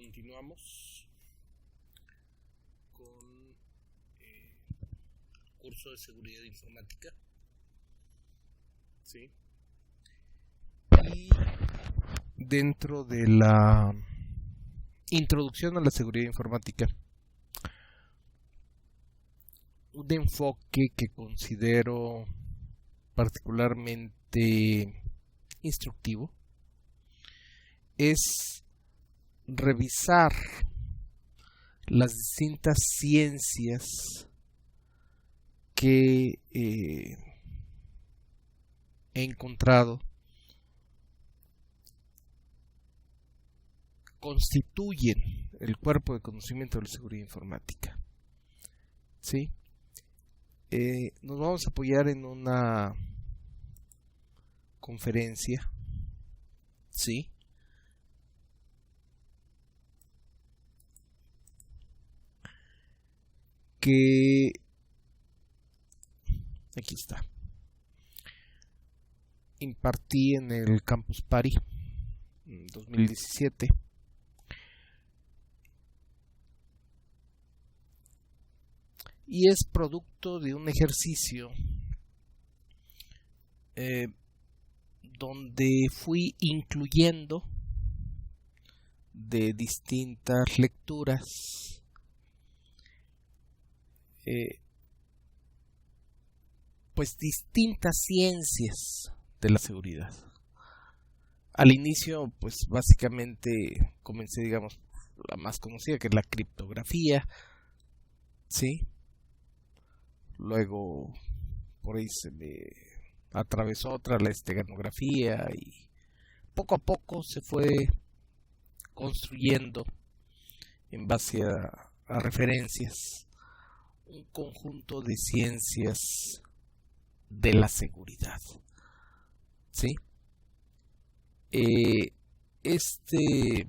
Continuamos con curso de seguridad informática. ¿Sí? Y dentro de la introducción a la seguridad informática, un enfoque que considero particularmente instructivo es revisar las distintas ciencias que he encontrado constituyen el cuerpo de conocimiento de la seguridad informática. ¿Sí? Nos vamos a apoyar en una conferencia, ¿sí?, que aquí está, impartí en el Campus Party en 2017. Y es producto de un ejercicio donde fui incluyendo de distintas lecturas pues distintas ciencias de la seguridad. Al inicio, pues básicamente comencé, digamos, la más conocida, que es la criptografía, ¿sí? Luego por ahí se me atravesó otra, la esteganografía, y poco a poco se fue construyendo en base a referencias un conjunto de ciencias de la seguridad, ¿sí? Este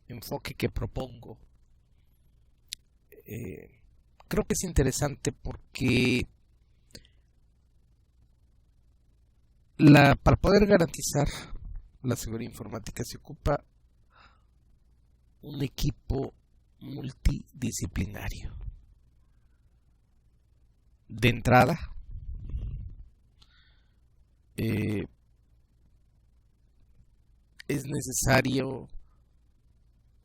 enfoque que propongo creo que es interesante porque para poder garantizar la seguridad informática se ocupa un equipo multidisciplinario. De entrada, es necesario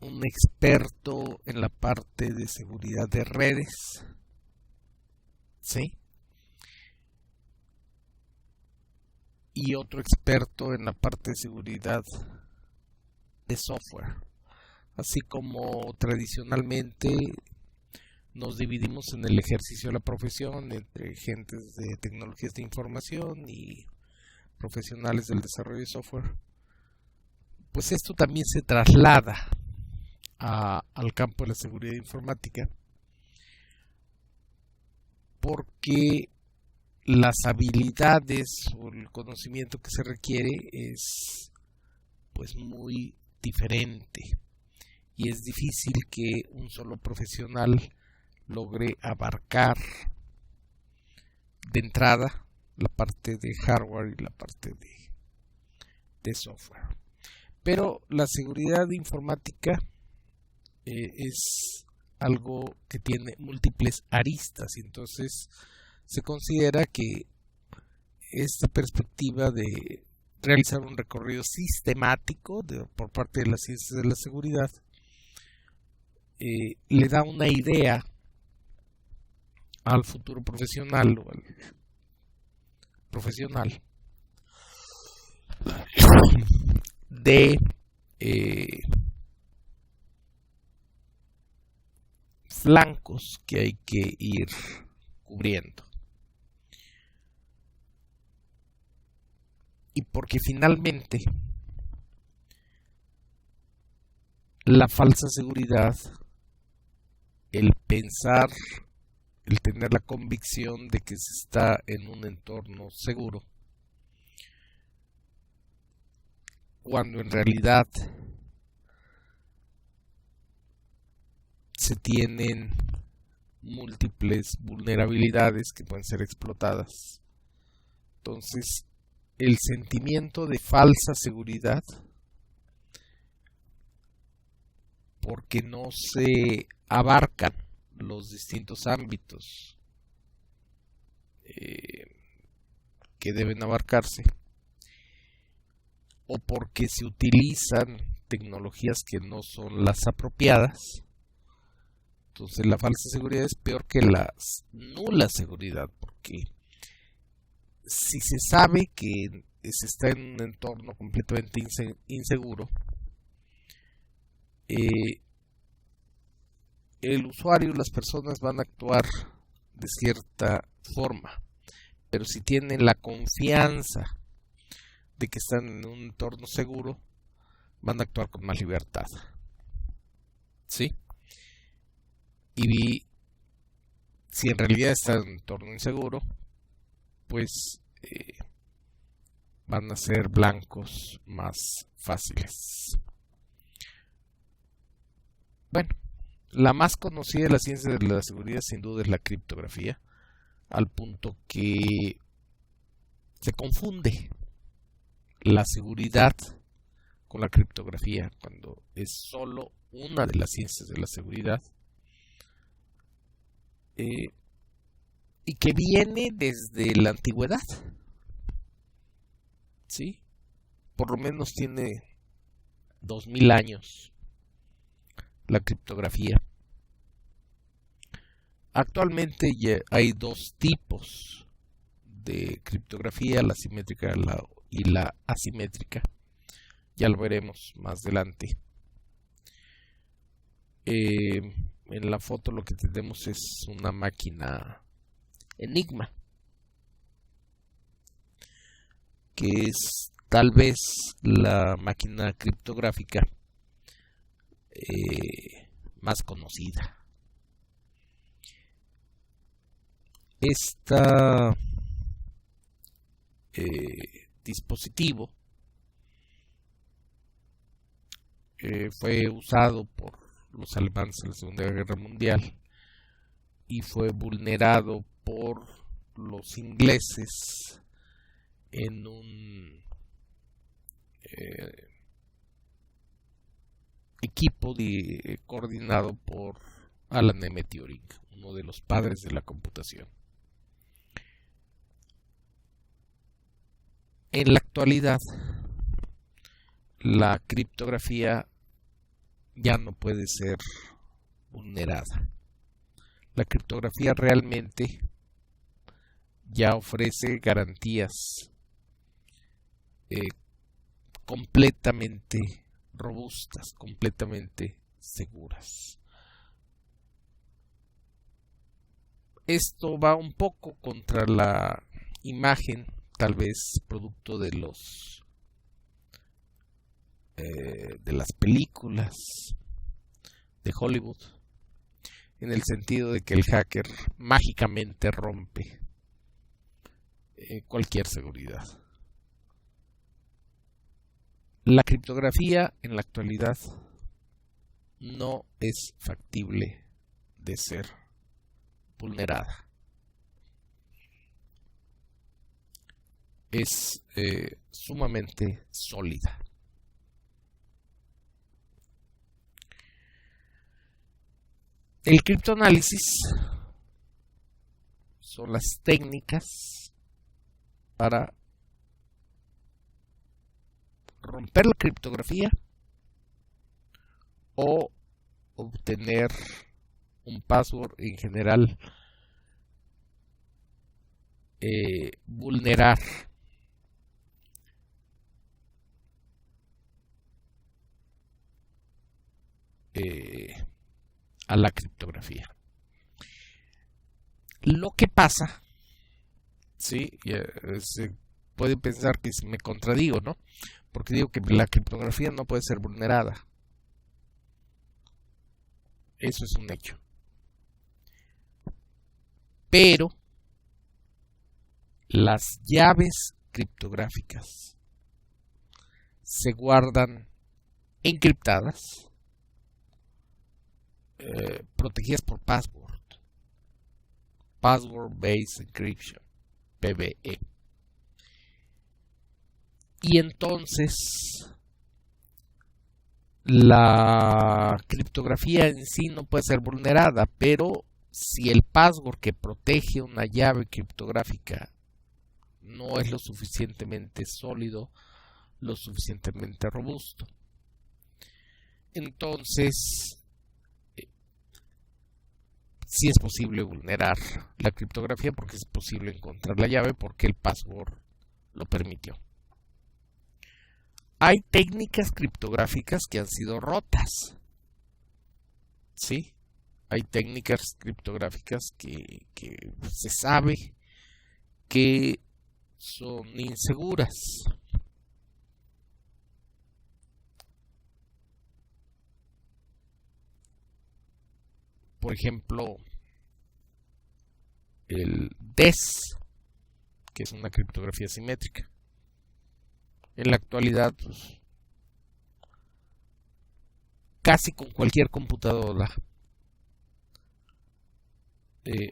un experto en la parte de seguridad de redes, ¿sí?, y otro experto en la parte de seguridad de software. Así como tradicionalmente nos dividimos en el ejercicio de la profesión entre gentes de tecnologías de información y profesionales del desarrollo de software, pues esto también se traslada al campo de la seguridad informática, porque las habilidades o el conocimiento que se requiere es pues muy diferente, y es difícil que un solo profesional logre abarcar de entrada la parte de hardware y la parte de software. Pero la seguridad informática es algo que tiene múltiples aristas, y entonces se considera que esta perspectiva de realizar un recorrido sistemático por parte de las ciencias de la seguridad le da una idea al futuro profesional o al profesional de flancos que hay que ir cubriendo. Y porque finalmente la falsa seguridad, el pensar, el tener la convicción de que se está en un entorno seguro, cuando en realidad se tienen múltiples vulnerabilidades que pueden ser explotadas. Entonces, el sentimiento de falsa seguridad porque no se abarcan los distintos ámbitos que deben abarcarse, o porque se utilizan tecnologías que no son las apropiadas. Entonces la falsa seguridad es peor que la nula seguridad, porque si se sabe que se está en un entorno completamente inseguro, el usuario, las personas van a actuar de cierta forma, pero si tienen la confianza de que están en un entorno seguro, van a actuar con más libertad. ¿Sí? Y si en realidad están en un entorno inseguro, pues van a ser blancos más fáciles. Bueno, la más conocida de la ciencia de la seguridad sin duda es la criptografía, al punto que se confunde la seguridad con la criptografía cuando es solo una de las ciencias de la seguridad, y que viene desde la antigüedad. ¿Sí? Por lo menos tiene 2000 años la criptografía. Actualmente ya hay dos tipos de criptografía, la simétrica y la asimétrica. Ya lo veremos más adelante. En la foto lo que tenemos es una máquina Enigma, que es tal vez la máquina criptográfica más conocida. Este dispositivo fue usado por los alemanes en la Segunda Guerra Mundial y fue vulnerado por los ingleses en un equipo coordinado por Alan M. Turing, uno de los padres de la computación. En la actualidad, la criptografía ya no puede ser vulnerada. La criptografía realmente ya ofrece garantías completamente robustas, completamente seguras. Esto va un poco contra la imagen, tal vez producto de las películas de Hollywood, en el sentido de que el hacker mágicamente rompe cualquier seguridad. La criptografía en la actualidad no es factible de ser vulnerada. Es sumamente sólida. El criptoanálisis son las técnicas para romper la criptografía o obtener un password, en general vulnerar a la criptografía. Lo que pasa, sí, se puede pensar que me contradigo, ¿no? Porque digo que la criptografía no puede ser vulnerada. Eso es un hecho. Pero las llaves criptográficas se guardan encriptadas, protegidas por password, Password Based Encryption, PBE. Y entonces La criptografía en sí no puede ser vulnerada, pero si el password que protege una llave criptográfica no es lo suficientemente sólido, lo suficientemente robusto, entonces sí es posible vulnerar la criptografía, porque es posible encontrar la llave porque el password lo permitió. Hay técnicas criptográficas que han sido rotas. ¿Sí? Hay técnicas criptográficas que se sabe que son inseguras. Por ejemplo, el DES, que es una criptografía simétrica. En la actualidad, pues, casi con cualquier computadora,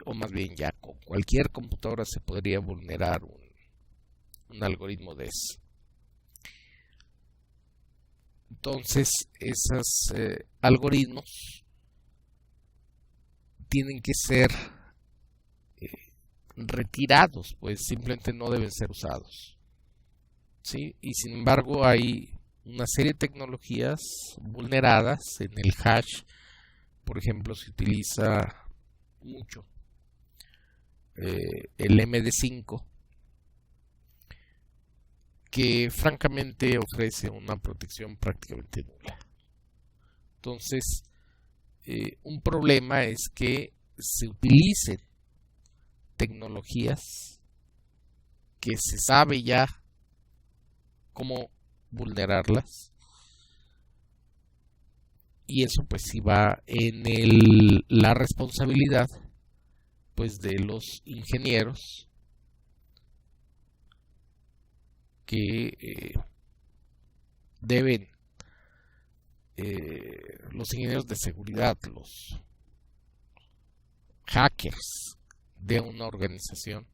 o más bien ya con cualquier computadora se podría vulnerar un algoritmo DES. Entonces, esos algoritmos tienen que ser retirados, pues simplemente no deben ser usados. ¿Sí? Y sin embargo hay una serie de tecnologías vulneradas. En el hash, por ejemplo, se utiliza mucho el MD5, que francamente ofrece una protección prácticamente nula. Entonces, un problema es que se utilicen tecnologías que se sabe ya cómo vulnerarlas, y eso pues sí va en la responsabilidad pues de los ingenieros que deben, los ingenieros de seguridad, los hackers de una organización,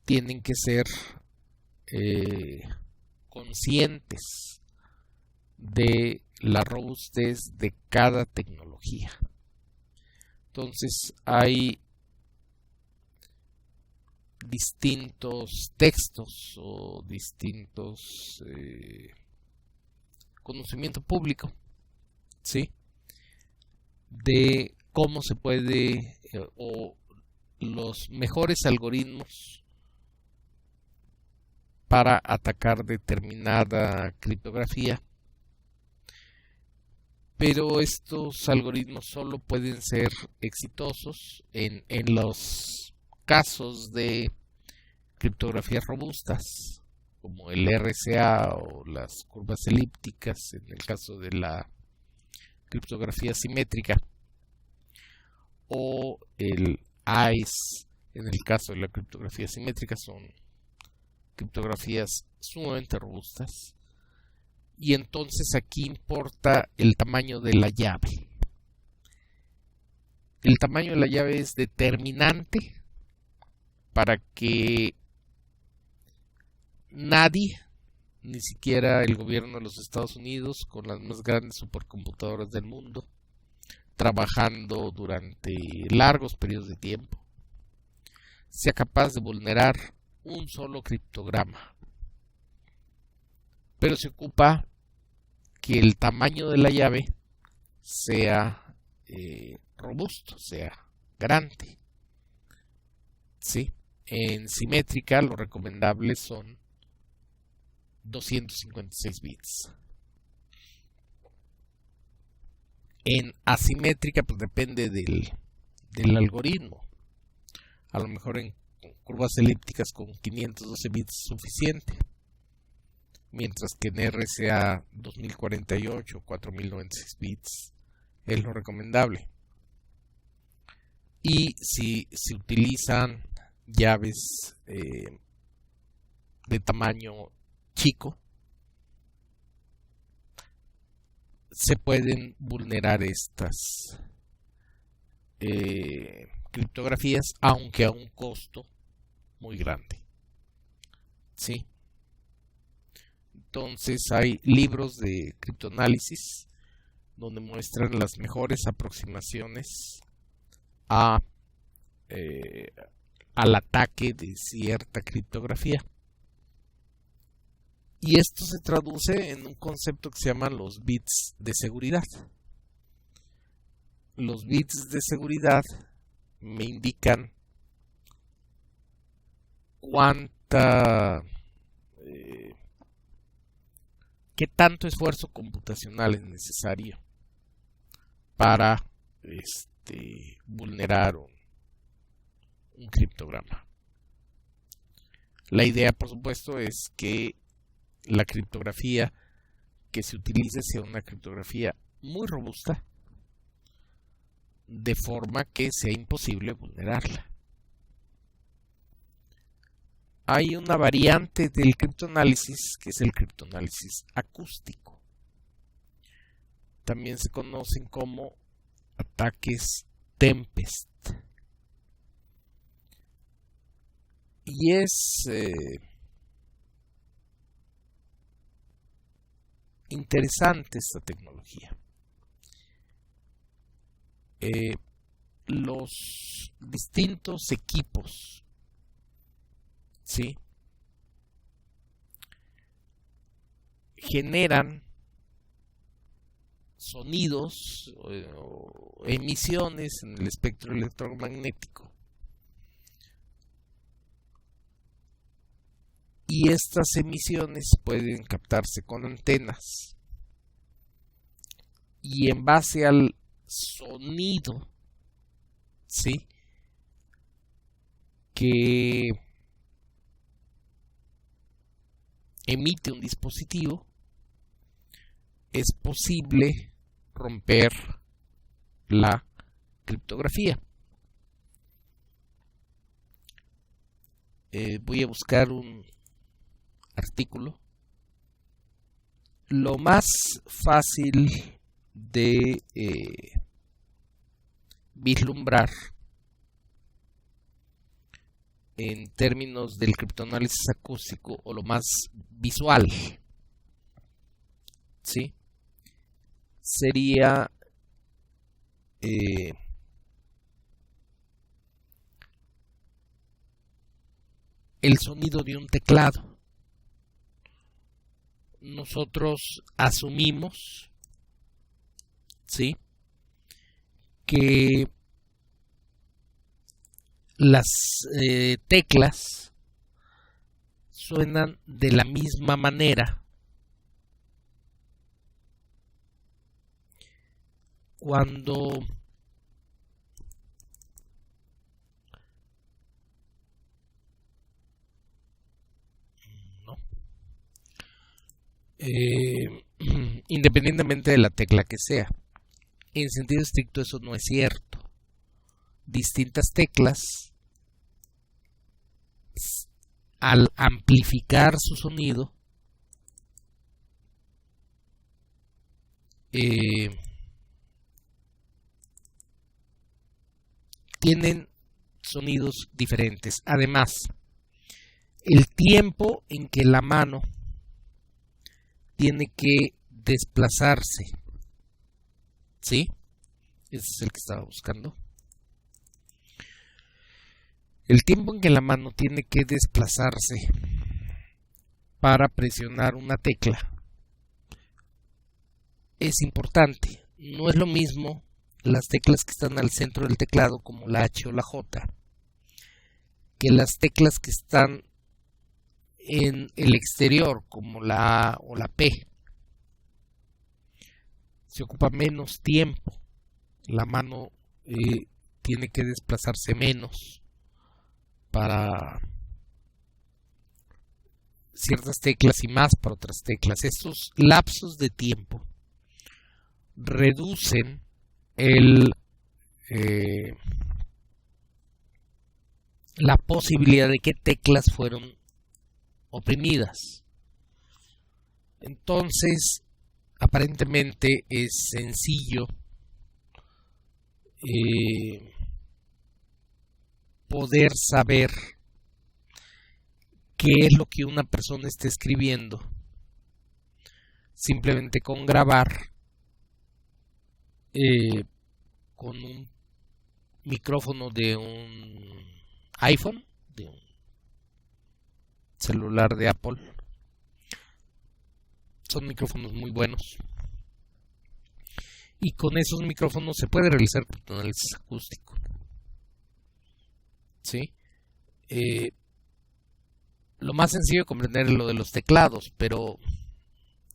tienen que ser conscientes de la robustez de cada tecnología. Entonces hay distintos textos o distintos conocimiento público, ¿sí?, de cómo se puede o los mejores algoritmos para atacar determinada criptografía, pero estos algoritmos solo pueden ser exitosos en los casos de criptografías robustas, como el RSA o las curvas elípticas en el caso de la criptografía simétrica, o el AES en el caso de la criptografía simétrica. Son criptografías sumamente robustas, y entonces aquí importa el tamaño de la llave. El tamaño de la llave es determinante para que nadie, ni siquiera el gobierno de los Estados Unidos, con las más grandes supercomputadoras del mundo, trabajando durante largos periodos de tiempo, sea capaz de vulnerar un solo criptograma. Pero se ocupa que el tamaño de la llave sea robusto, sea grande. ¿Sí? En simétrica lo recomendable son 256 bits. En asimétrica pues depende del algoritmo. A lo mejor en curvas elípticas con 512 bits es suficiente, mientras que en RSA 2048 4096 bits es lo recomendable. Y si se utilizan llaves de tamaño chico, se pueden vulnerar estas criptografías, aunque a un costo muy grande. ¿Sí? Entonces hay libros de criptoanálisis donde muestran las mejores aproximaciones al ataque de cierta criptografía. Y esto se traduce en un concepto que se llama los bits de seguridad. Los bits de seguridad me indican qué tanto esfuerzo computacional es necesario para vulnerar un criptograma. La idea, por supuesto, es que la criptografía que se utilice sea una criptografía muy robusta, de forma que sea imposible vulnerarla. Hay una variante del criptoanálisis que es el criptoanálisis acústico. También se conocen como ataques Tempest. Y es interesante esta tecnología. Los distintos equipos, ¿sí?, generan sonidos o emisiones en el espectro electromagnético. Y estas emisiones pueden captarse con antenas. Y en base al sonido, ¿sí?, que emite un dispositivo, es posible romper la criptografía. Voy a buscar un artículo. Lo más fácil de vislumbrar en términos del criptoanálisis acústico, o lo más visual, ¿sí?, sería el sonido de un teclado. Nosotros asumimos, ¿sí?, que las teclas suenan de la misma manera cuando independientemente de la tecla que sea. En sentido estricto eso no es cierto. Distintas teclas, al amplificar su sonido, tienen sonidos diferentes. Además, el tiempo en que la mano tiene que desplazarse, ¿sí?, ese es el que estaba buscando. El tiempo en que la mano tiene que desplazarse para presionar una tecla es importante. No es lo mismo las teclas que están al centro del teclado, como la H o la J, que las teclas que están en el exterior, como la A o la P. Se ocupa menos tiempo. La mano tiene que desplazarse menos para ciertas teclas y más para otras teclas. Estos lapsos de tiempo reducen la posibilidad de que teclas fueron oprimidas. Entonces, aparentemente es sencillo poder saber qué es lo que una persona está escribiendo simplemente con grabar con un micrófono de un iPhone, de un celular de Apple. Son micrófonos muy buenos. Y con esos micrófonos se puede realizar criptoanálisis acústico. ¿Sí? Lo más sencillo de comprender es lo de los teclados, pero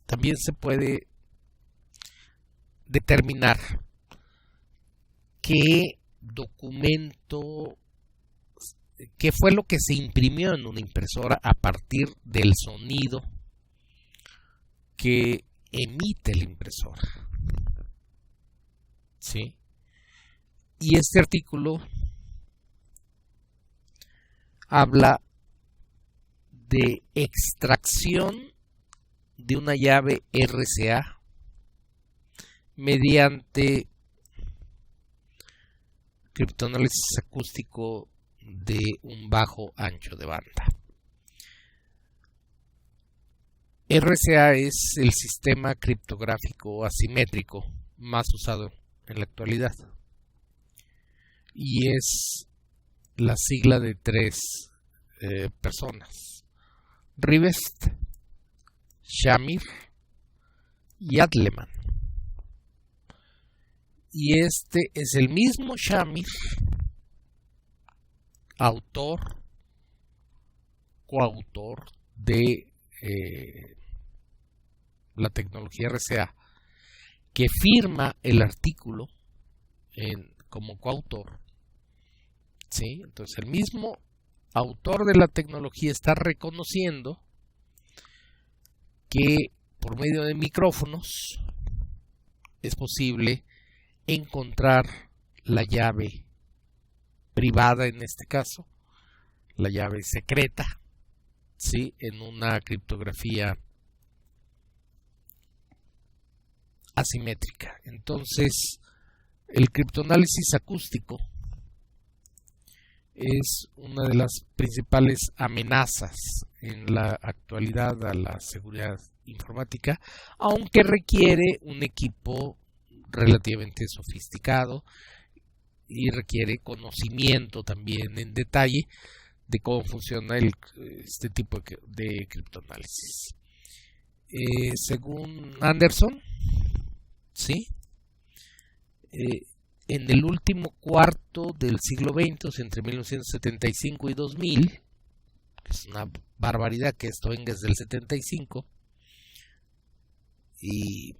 también se puede determinar qué documento, qué fue lo que se imprimió en una impresora a partir del sonido que emite la impresora. ¿Sí? Y este artículo habla de extracción de una llave RCA mediante criptoanálisis acústico de un bajo ancho de banda. RCA es el sistema criptográfico asimétrico más usado en la actualidad y es la sigla de tres personas: Rivest, Shamir y Adleman. Y este es el mismo Shamir, autor, coautor de la tecnología RCA, que firma el artículo como coautor. ¿Sí? Entonces el mismo autor de la tecnología está reconociendo que por medio de micrófonos es posible encontrar la llave privada, en este caso, la llave secreta, ¿sí? En una criptografía asimétrica. Entonces, el criptoanálisis acústico es una de las principales amenazas en la actualidad a la seguridad informática, aunque requiere un equipo relativamente sofisticado y requiere conocimiento también en detalle de cómo funciona este tipo de criptoanálisis. Según Anderson, ¿sí? En el último cuarto del siglo XX, o sea, entre 1975 y 2000, que es una barbaridad que esto venga desde el 75, y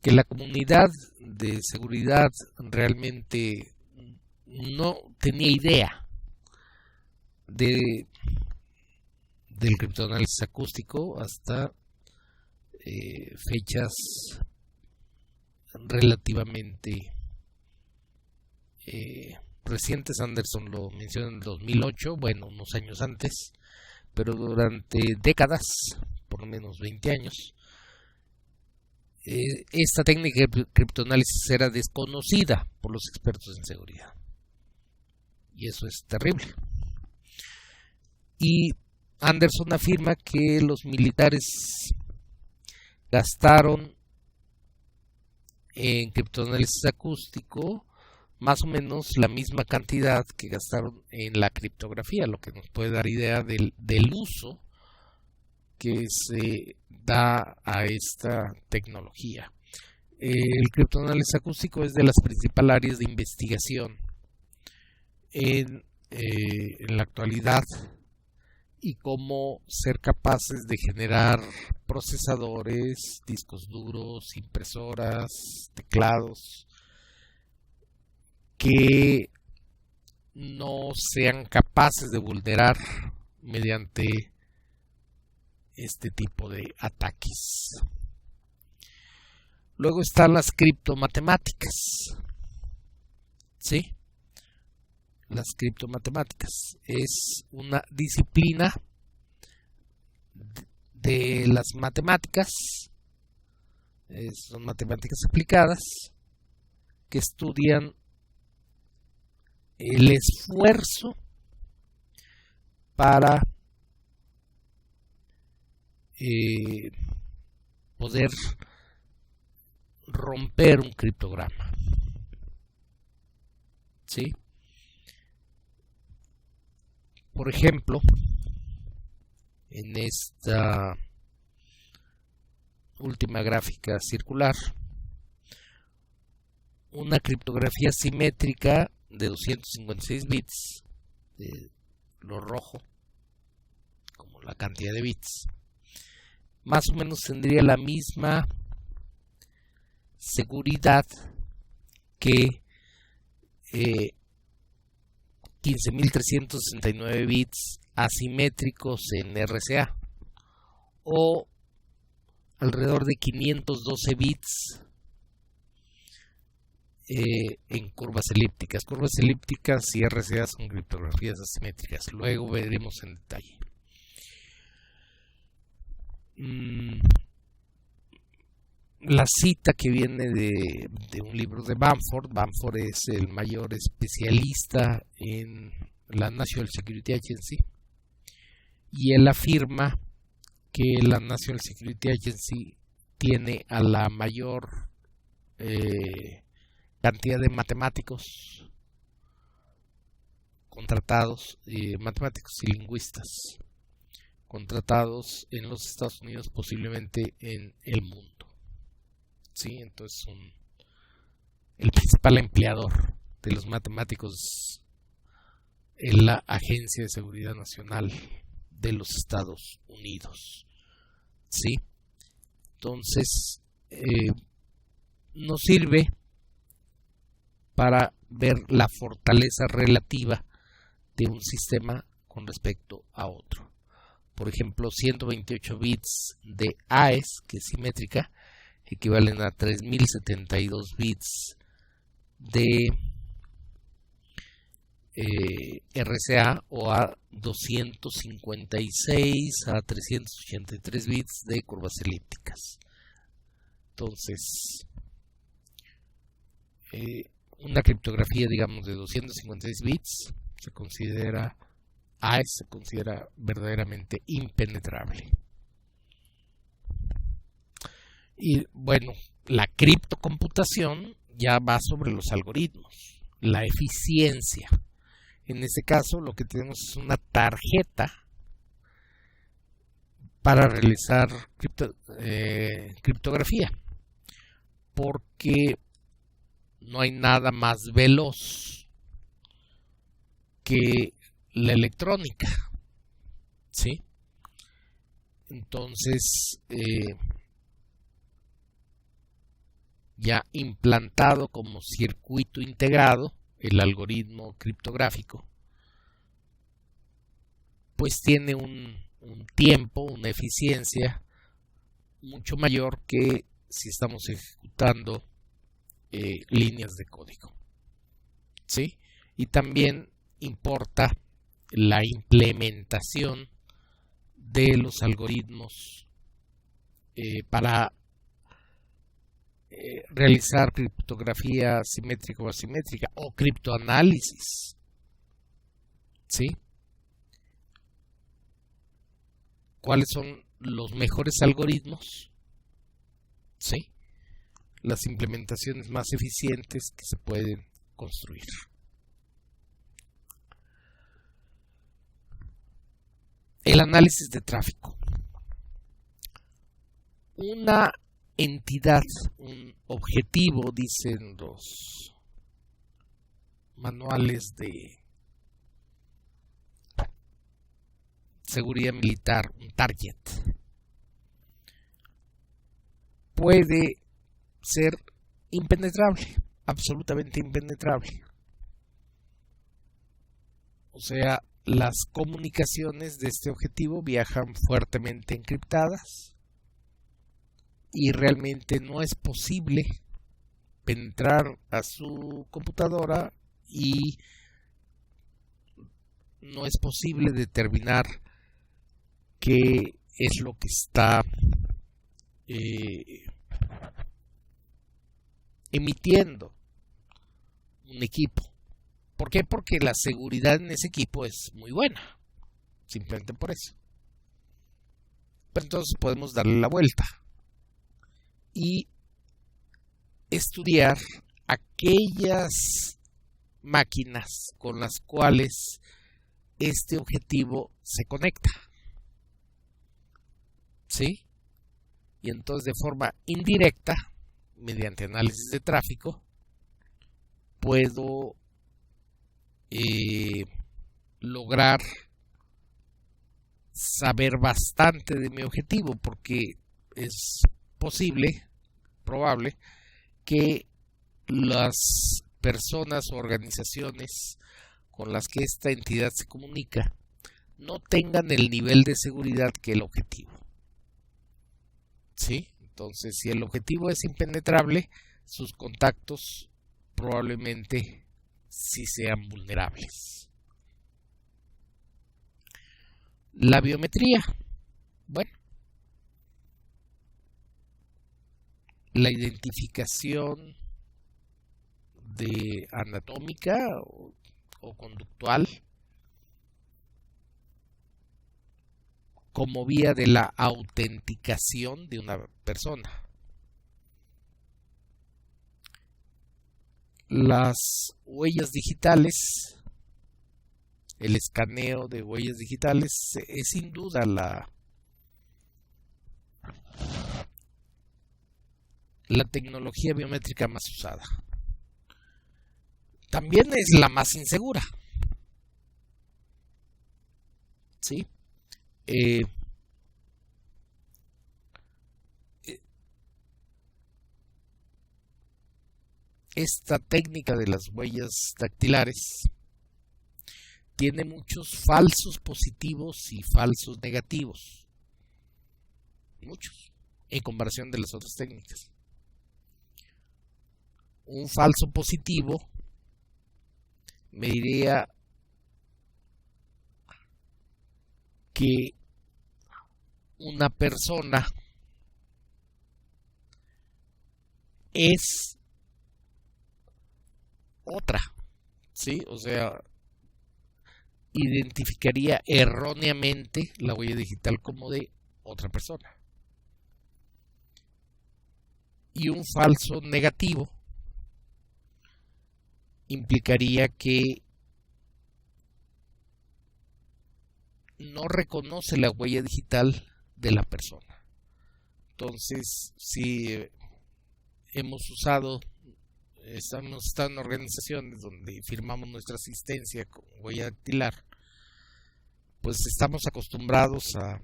que la comunidad de seguridad realmente no tenía idea del criptoanálisis acústico hasta fechas relativamente recientes. Anderson lo menciona en el 2008, bueno, unos años antes, pero durante décadas, por lo menos 20 años, esta técnica de criptoanálisis era desconocida por los expertos en seguridad. Y eso es terrible. Y Anderson afirma que los militares gastaron en criptoanálisis acústico más o menos la misma cantidad que gastaron en la criptografía, lo que nos puede dar idea del uso que se da a esta tecnología. El criptoanálisis acústico es de las principales áreas de investigación en la actualidad, y cómo ser capaces de generar procesadores, discos duros, impresoras, teclados que no sean capaces de vulnerar mediante este tipo de ataques. Luego están las criptomatemáticas, ¿sí? Las criptomatemáticas es una disciplina de las matemáticas, son matemáticas aplicadas que estudian el esfuerzo para poder romper un criptograma. ¿Sí? Por ejemplo, en esta última gráfica circular, una criptografía simétrica de 256 bits, de lo rojo, como la cantidad de bits, más o menos tendría la misma seguridad que 15.369 bits asimétricos en RSA, o alrededor de 512 bits en curvas elípticas. Curvas elípticas y RSA son criptografías asimétricas. Luego veremos en detalle. La cita que viene de un libro de Bamford. Bamford es el mayor especialista en la National Security Agency, y él afirma que la National Security Agency tiene a la mayor cantidad de matemáticos contratados, matemáticos y lingüistas contratados en los Estados Unidos, posiblemente en el mundo. Sí, entonces el principal empleador de los matemáticos en la Agencia de Seguridad Nacional de los Estados Unidos. ¿Sí? Entonces, nos sirve para ver la fortaleza relativa de un sistema con respecto a otro. Por ejemplo, 128 bits de AES, que es simétrica, equivalen a 3072 bits de RSA, o a 256 a 383 bits de curvas elípticas. Entonces, una criptografía, digamos, de 256 bits se considera verdaderamente impenetrable. Y bueno, la criptocomputación ya va sobre los algoritmos, la eficiencia. En este caso, lo que tenemos es una tarjeta para realizar criptografía, porque no hay nada más veloz que la electrónica, ¿sí? Entonces, ya implantado como circuito integrado, el algoritmo criptográfico, pues tiene un tiempo, una eficiencia mucho mayor que si estamos ejecutando líneas de código, ¿sí? Y también importa la implementación de los algoritmos para realizar criptografía simétrica o asimétrica, o criptoanálisis, ¿sí? ¿Cuáles son los mejores algoritmos? ¿Sí? Las implementaciones más eficientes que se pueden construir. El análisis de tráfico. Una entidad, un objetivo, dicen los manuales de seguridad militar, un target, puede ser impenetrable, absolutamente impenetrable. O sea, las comunicaciones de este objetivo viajan fuertemente encriptadas y realmente no es posible penetrar a su computadora y no es posible determinar qué es lo que está emitiendo un equipo. ¿Por qué? Porque la seguridad en ese equipo es muy buena, simplemente por eso. Pero entonces podemos darle la vuelta y estudiar aquellas máquinas con las cuales este objetivo se conecta. ¿Sí? Y entonces de forma indirecta, mediante análisis de tráfico, puedo lograr saber bastante de mi objetivo, porque es probable, que las personas o organizaciones con las que esta entidad se comunica no tengan el nivel de seguridad que el objetivo. ¿Sí? Entonces, si el objetivo es impenetrable, sus contactos probablemente sí sean vulnerables. La biometría. Bueno, la identificación de anatómica o conductual como vía de la autenticación de una persona. Las huellas digitales, el escaneo de huellas digitales es sin duda la tecnología biométrica más usada. También es la más insegura. ¿Sí? Esta técnica de las huellas dactilares tiene muchos falsos positivos y falsos negativos. Muchos, en comparación de las otras técnicas. Un falso positivo me diría que una persona es otra, ¿sí? O sea, identificaría erróneamente la huella digital como de otra persona. Y un falso negativo implicaría que no reconoce la huella digital de la persona. Entonces, si hemos estado en organizaciones donde firmamos nuestra asistencia con huella dactilar, pues estamos acostumbrados a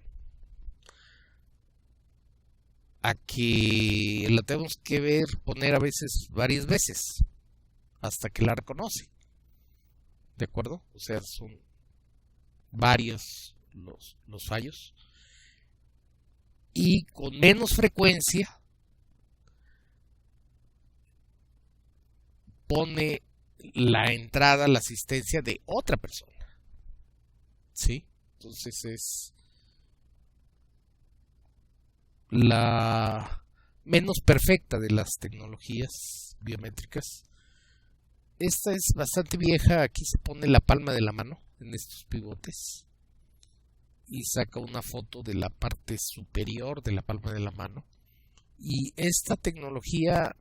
que la tenemos que poner a veces varias veces hasta que la reconoce. ¿De acuerdo? O sea, son varios los fallos. Y con menos frecuencia pone la entrada, la asistencia de otra persona. ¿Sí? Entonces es la menos perfecta de las tecnologías biométricas. Esta es bastante vieja. Aquí se pone la palma de la mano en estos pivotes y saca una foto de la parte superior de la palma de la mano. Y esta tecnología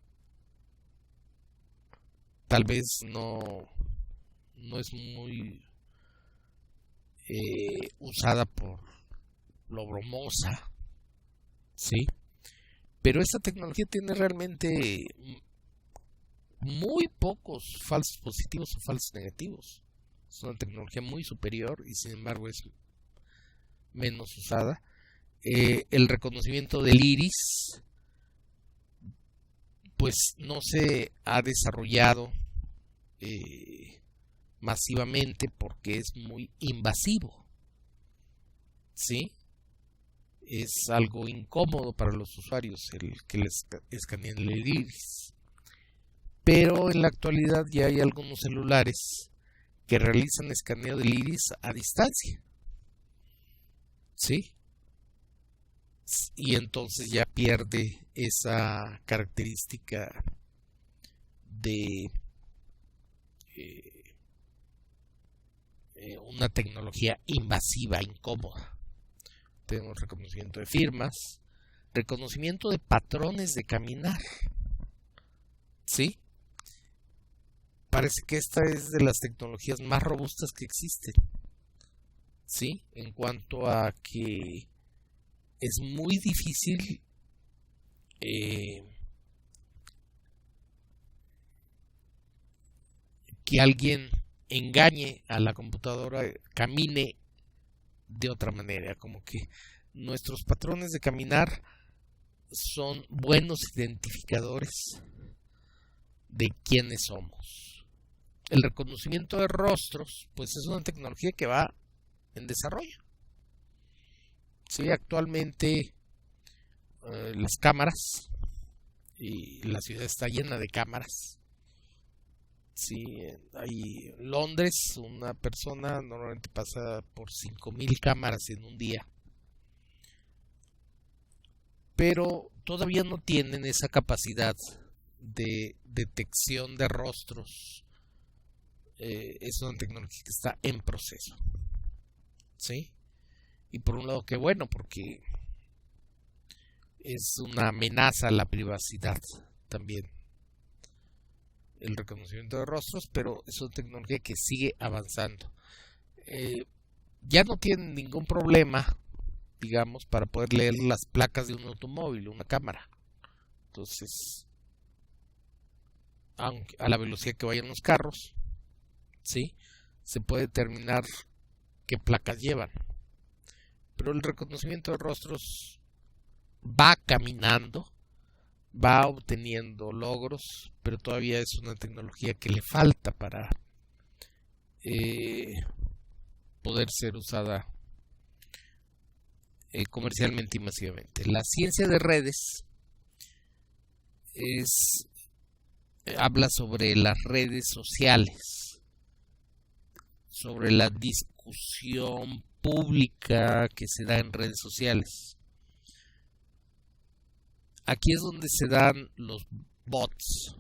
tal vez no es muy usada por lo bromosa, ¿sí? Pero esta tecnología tiene realmente muy pocos falsos positivos o falsos negativos. Es una tecnología muy superior y sin embargo es menos usada. El reconocimiento del iris pues no se ha desarrollado masivamente porque es muy invasivo, ¿sí? Es algo incómodo para los usuarios el que les escaneen el iris. Pero en la actualidad ya hay algunos celulares que realizan escaneo del iris a distancia, ¿sí? Y entonces ya pierde esa característica de una tecnología invasiva, incómoda. tenemos reconocimiento de firmas, reconocimiento de patrones de caminar. ¿Sí? Parece que esta es de las tecnologías más robustas que existen. ¿Sí? En cuanto a que es muy difícil que alguien engañe a la computadora, camine de otra manera, como que nuestros patrones de caminar son buenos identificadores de quiénes somos. El reconocimiento de rostros, pues es una tecnología que va en desarrollo. Sí, actualmente las cámaras, y la ciudad está llena de cámaras. Sí, hay en Londres una persona normalmente pasa por 5,000 cámaras en un día, pero todavía no tienen esa capacidad de detección de rostros. Es una tecnología que está en proceso. ¿Sí? Y por un lado, qué bueno, porque es una amenaza a la privacidad también el reconocimiento de rostros, pero es una tecnología que sigue avanzando. Ya no tienen ningún problema, digamos, para poder leer las placas de un automóvil, una cámara. Entonces, aunque a la velocidad que vayan los carros, ¿sí?, se puede determinar qué placas llevan. Pero el reconocimiento de rostros va caminando, va obteniendo logros, pero todavía es una tecnología que le falta para poder ser usada comercialmente y masivamente. La ciencia de redes habla sobre las redes sociales, sobre la discusión pública que se da en redes sociales. Aquí es donde se dan los bots,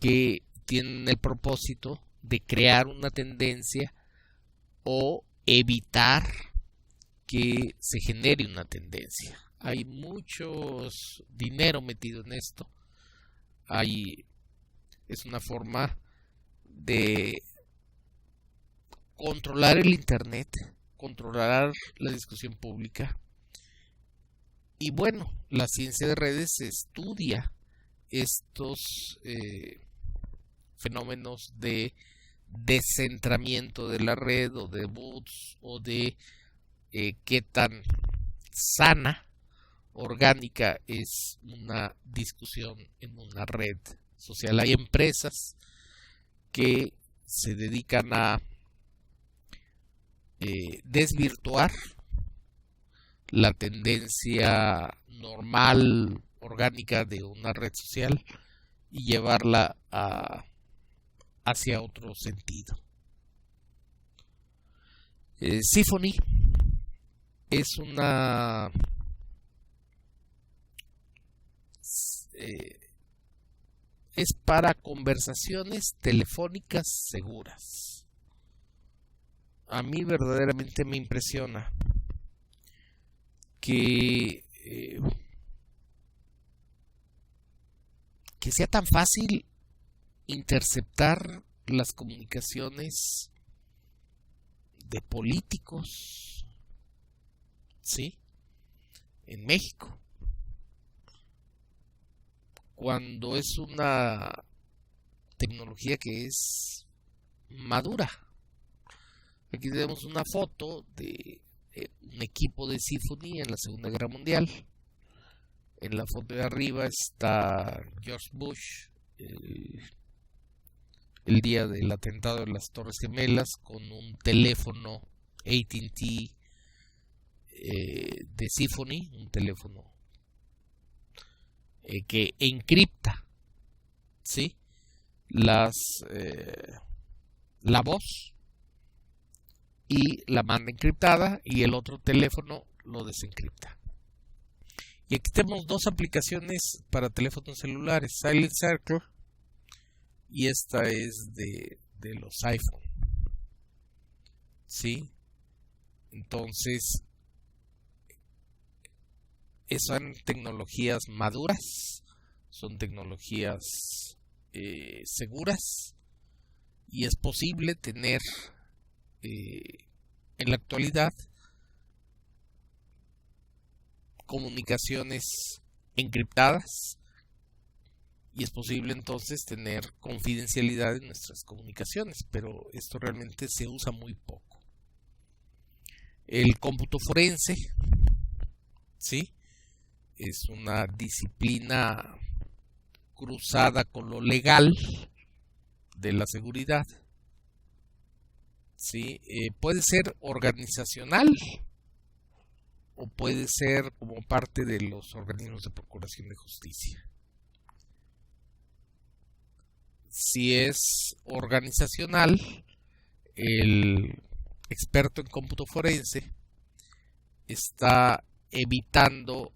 que tienen el propósito de crear una tendencia o evitar que se genere una tendencia. Hay mucho dinero metido en esto. Es una forma de controlar el internet, controlar la discusión pública. Y bueno, la ciencia de redes estudia estos fenómenos de descentramiento de la red, o de bots, o de qué tan sana, orgánica es una discusión en una red social. Hay empresas que se dedican a desvirtuar la tendencia normal, orgánica de una red social y llevarla hacia otro sentido. Symphony es es para conversaciones telefónicas seguras. A mí verdaderamente me impresiona que sea tan fácil interceptar las comunicaciones de políticos, ¿sí?, en México, cuando es una tecnología que es madura. Aquí tenemos una foto de un equipo de Symphony en la Segunda Guerra Mundial. En la foto de arriba está George Bush el día del atentado de las Torres Gemelas con un teléfono AT&T de Symphony, un teléfono que encripta, ¿sí?, la voz y la manda encriptada, y el otro teléfono lo desencripta. Y aquí tenemos dos aplicaciones para teléfonos celulares, Silent Circle, y esta es de los iPhone. ¿Sí? Entonces, son tecnologías maduras, son tecnologías seguras, y es posible tener en la actualidad comunicaciones encriptadas, y es posible entonces tener confidencialidad en nuestras comunicaciones, pero esto realmente se usa muy poco. El cómputo forense, ¿sí?, es una disciplina cruzada con lo legal de la seguridad, ¿sí? Puede ser organizacional o puede ser como parte de los organismos de procuración de justicia. Si es organizacional, el experto en cómputo forense está evitando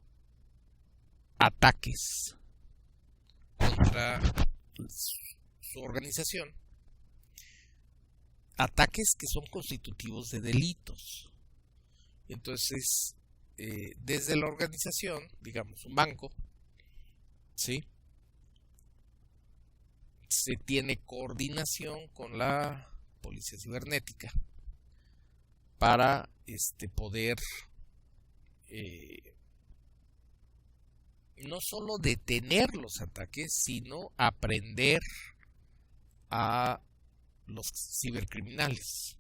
ataques contra su organización, ataques que son constitutivos de delitos. Entonces, desde la organización, digamos un banco, ¿sí?, se tiene coordinación con la policía cibernética para poder no solo detener los ataques, sino aprender a los cibercriminales,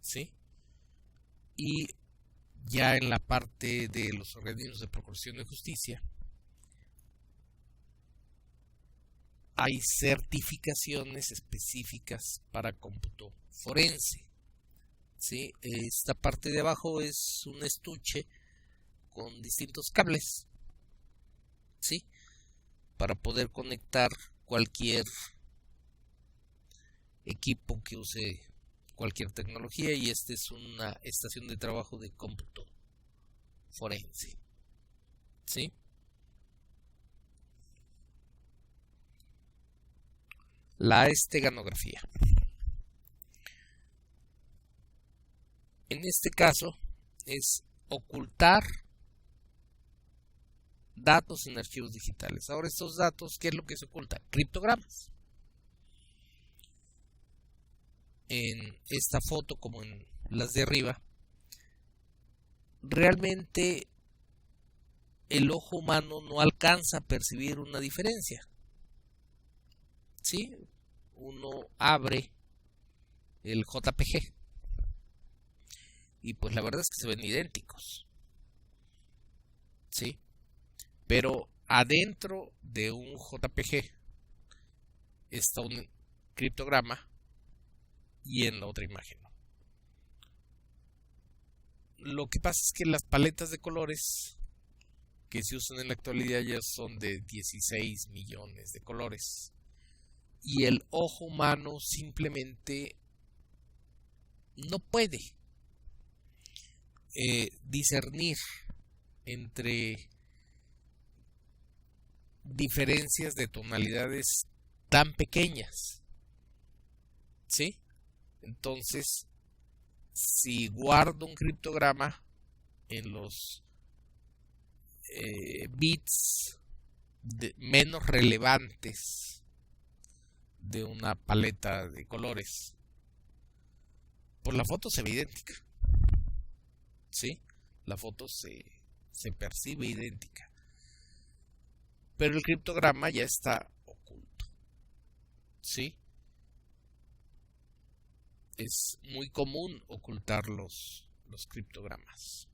¿sí? Y ya en la parte de los organismos de procuración de justicia, hay certificaciones específicas para cómputo forense, ¿sí? Esta parte de abajo es un estuche con distintos cables, ¿sí?, para poder conectar cualquier equipo que use cualquier tecnología, y esta es una estación de trabajo de cómputo forense, ¿sí? La esteganografía. En este caso es ocultar datos en archivos digitales. Ahora, estos datos, ¿qué es lo que se oculta? Criptogramas. En esta foto, como en las de arriba, realmente el ojo humano no alcanza a percibir una diferencia, ¿sí? Uno abre el JPG y pues la verdad es que se ven idénticos, ¿sí? Pero adentro de un JPG está un criptograma y en la otra imagen no. Lo que pasa es que las paletas de colores que se usan en la actualidad ya son de 16 millones de colores, y el ojo humano simplemente no puede discernir entre diferencias de tonalidades tan pequeñas, ¿sí? Entonces, si guardo un criptograma en los bits menos relevantes de una paleta de colores, pues la foto se ve idéntica, ¿sí? La foto se percibe idéntica, pero el criptograma ya está oculto, ¿sí? Es muy común ocultar los criptogramas.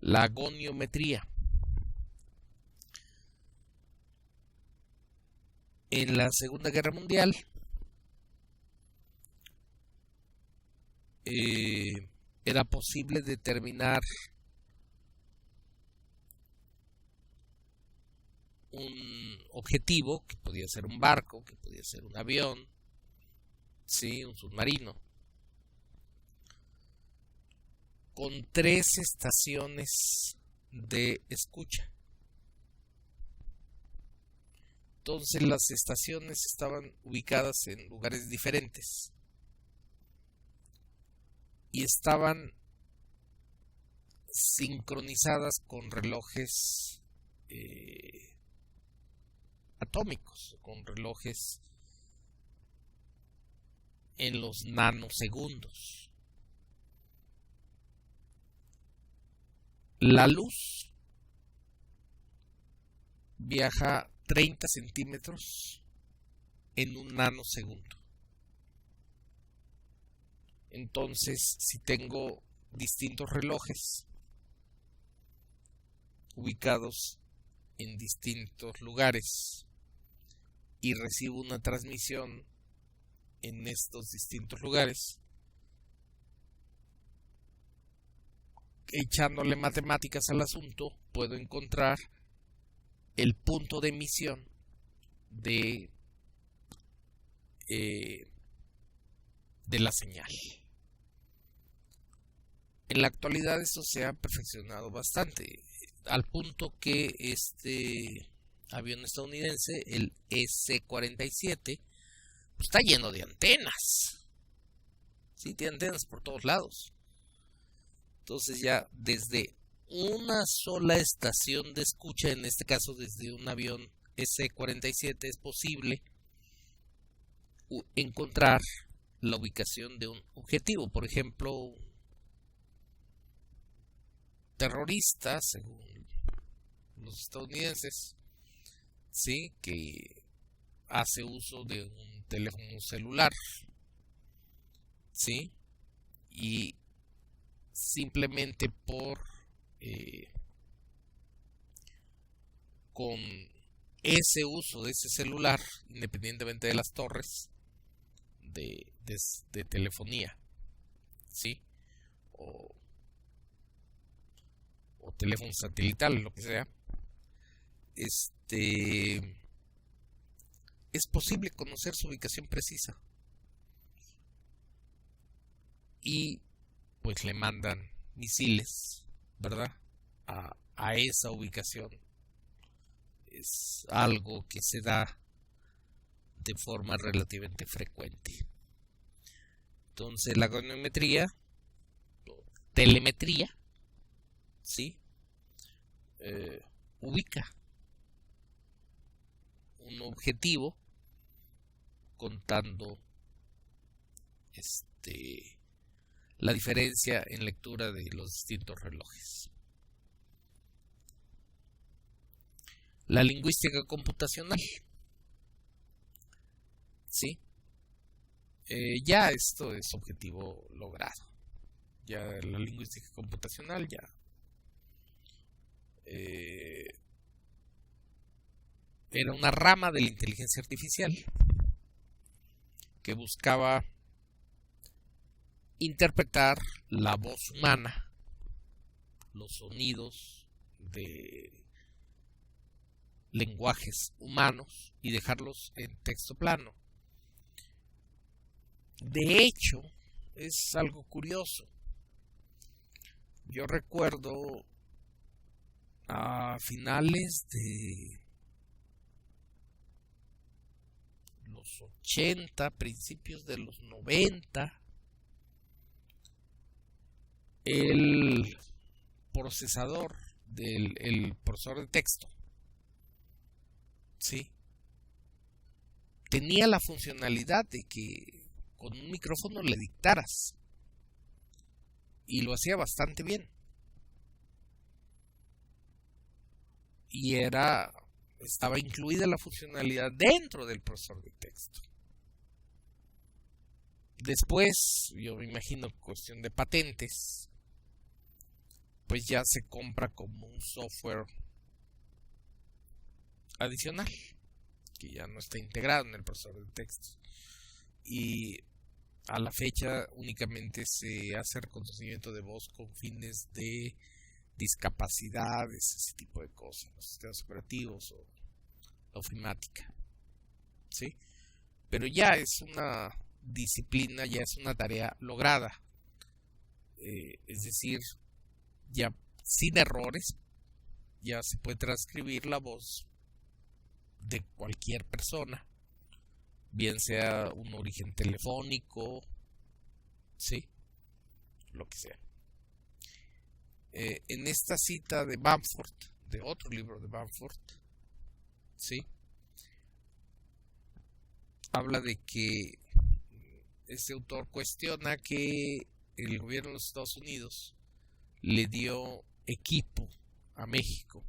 La goniometría. En la Segunda Guerra Mundial, era posible determinar un objetivo, que podía ser un barco, que podía ser un avión, ¿sí?, un submarino, con 3 estaciones de escucha. Entonces las estaciones estaban ubicadas en lugares diferentes, y estaban sincronizadas con relojes atómicos, con relojes en los nanosegundos. La luz viaja 30 centímetros en un nanosegundo. Entonces, si tengo distintos relojes ubicados en distintos lugares y recibo una transmisión en estos distintos lugares, echándole matemáticas al asunto, puedo encontrar el punto de emisión de la señal. En la actualidad esto se ha perfeccionado bastante, al punto que este avión estadounidense, el EC-47, pues está lleno de antenas. Sí, tiene antenas por todos lados. Entonces ya desde una sola estación de escucha, en este caso desde un avión EC-47, es posible encontrar la ubicación de un objetivo. Por ejemplo, terroristas, según los estadounidenses, sí, que hace uso de un teléfono celular, sí, y simplemente con ese uso de ese celular, independientemente de las torres de telefonía, sí, o teléfono satelital, lo que sea, es posible conocer su ubicación precisa y pues le mandan misiles, ¿verdad?, a esa ubicación. Es algo que se da de forma relativamente frecuente. Entonces la goniometría, telemetría, ¿sí?, ubica un objetivo contando la diferencia en lectura de los distintos relojes. La lingüística computacional, ¿sí? Ya esto es objetivo logrado. Ya la lingüística computacional ya era una rama de la inteligencia artificial que buscaba interpretar la voz humana, los sonidos de lenguajes humanos y dejarlos en texto plano. De hecho, es algo curioso. Yo recuerdo a finales de los 80, principios de los 90, el procesador el procesador de texto, ¿sí?, tenía la funcionalidad de que con un micrófono le dictaras y lo hacía bastante bien. Y estaba incluida la funcionalidad dentro del procesador de texto. Después, yo me imagino, cuestión de patentes, pues ya se compra como un software adicional que ya no está integrado en el procesador de texto, y a la fecha únicamente se hace reconocimiento de voz con fines de discapacidades, ese tipo de cosas, los sistemas operativos o la ofimática, ¿sí? Pero ya es una disciplina, ya es una tarea lograda, es decir, ya sin errores ya se puede transcribir la voz de cualquier persona, bien sea un origen telefónico, ¿sí?, lo que sea. En esta cita de Bamford, de otro libro de Bamford, ¿sí?, habla de que este autor cuestiona que el gobierno de los Estados Unidos le dio equipo a México,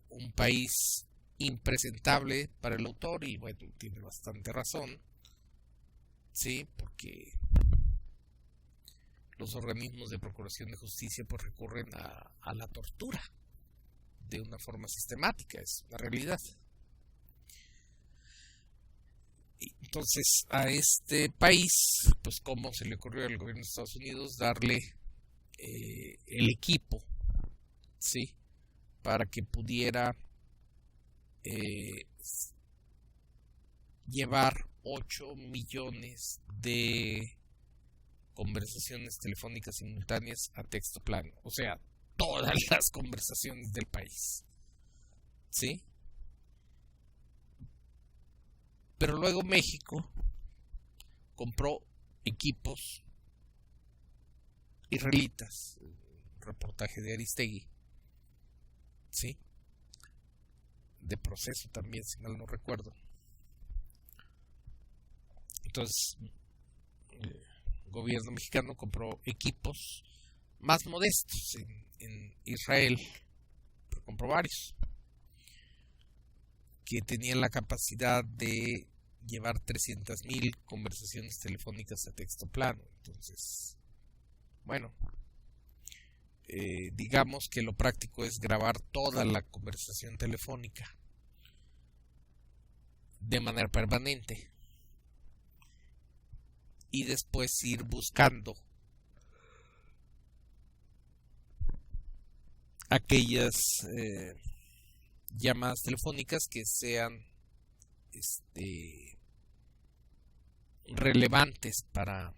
un país impresentable para el autor, y bueno, tiene bastante razón, sí, porque los organismos de procuración de justicia pues recurren a la tortura de una forma sistemática, es la realidad. Entonces, a este país, pues cómo se le ocurrió al gobierno de Estados Unidos darle el equipo, ¿sí?, para que pudiera llevar 8 millones de conversaciones telefónicas simultáneas a texto plano, o sea, todas las conversaciones del país, ¿sí? Pero luego México compró equipos israelitas, reportaje de Aristegui, ¿sí?, de Proceso también, si mal no recuerdo. Entonces, el gobierno mexicano compró equipos más modestos en Israel, pero compró varios, que tenían la capacidad de llevar 300,000 conversaciones telefónicas a texto plano. Entonces, bueno, digamos que lo práctico es grabar toda la conversación telefónica de manera permanente y después ir buscando aquellas llamadas telefónicas que sean relevantes para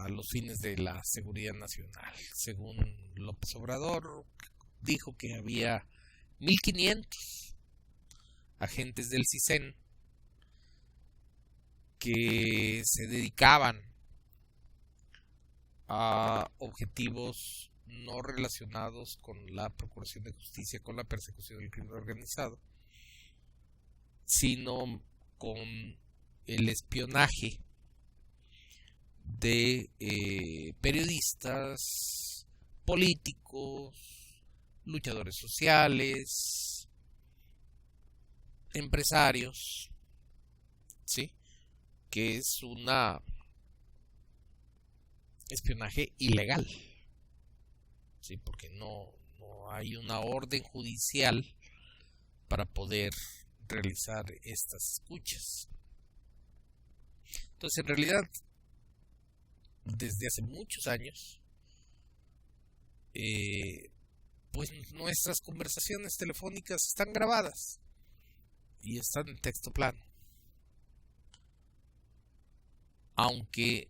los fines de la seguridad nacional. Según López Obrador, dijo que había 1,500 agentes del CISEN que se dedicaban a objetivos no relacionados con la procuración de justicia, con la persecución del crimen organizado, sino con el espionaje de periodistas, políticos, luchadores sociales, empresarios, ¿sí?, que es una espionaje ilegal, ¿sí?, porque no hay una orden judicial para poder realizar estas escuchas. Entonces, en realidad, desde hace muchos años, pues nuestras conversaciones telefónicas están grabadas y están en texto plano, aunque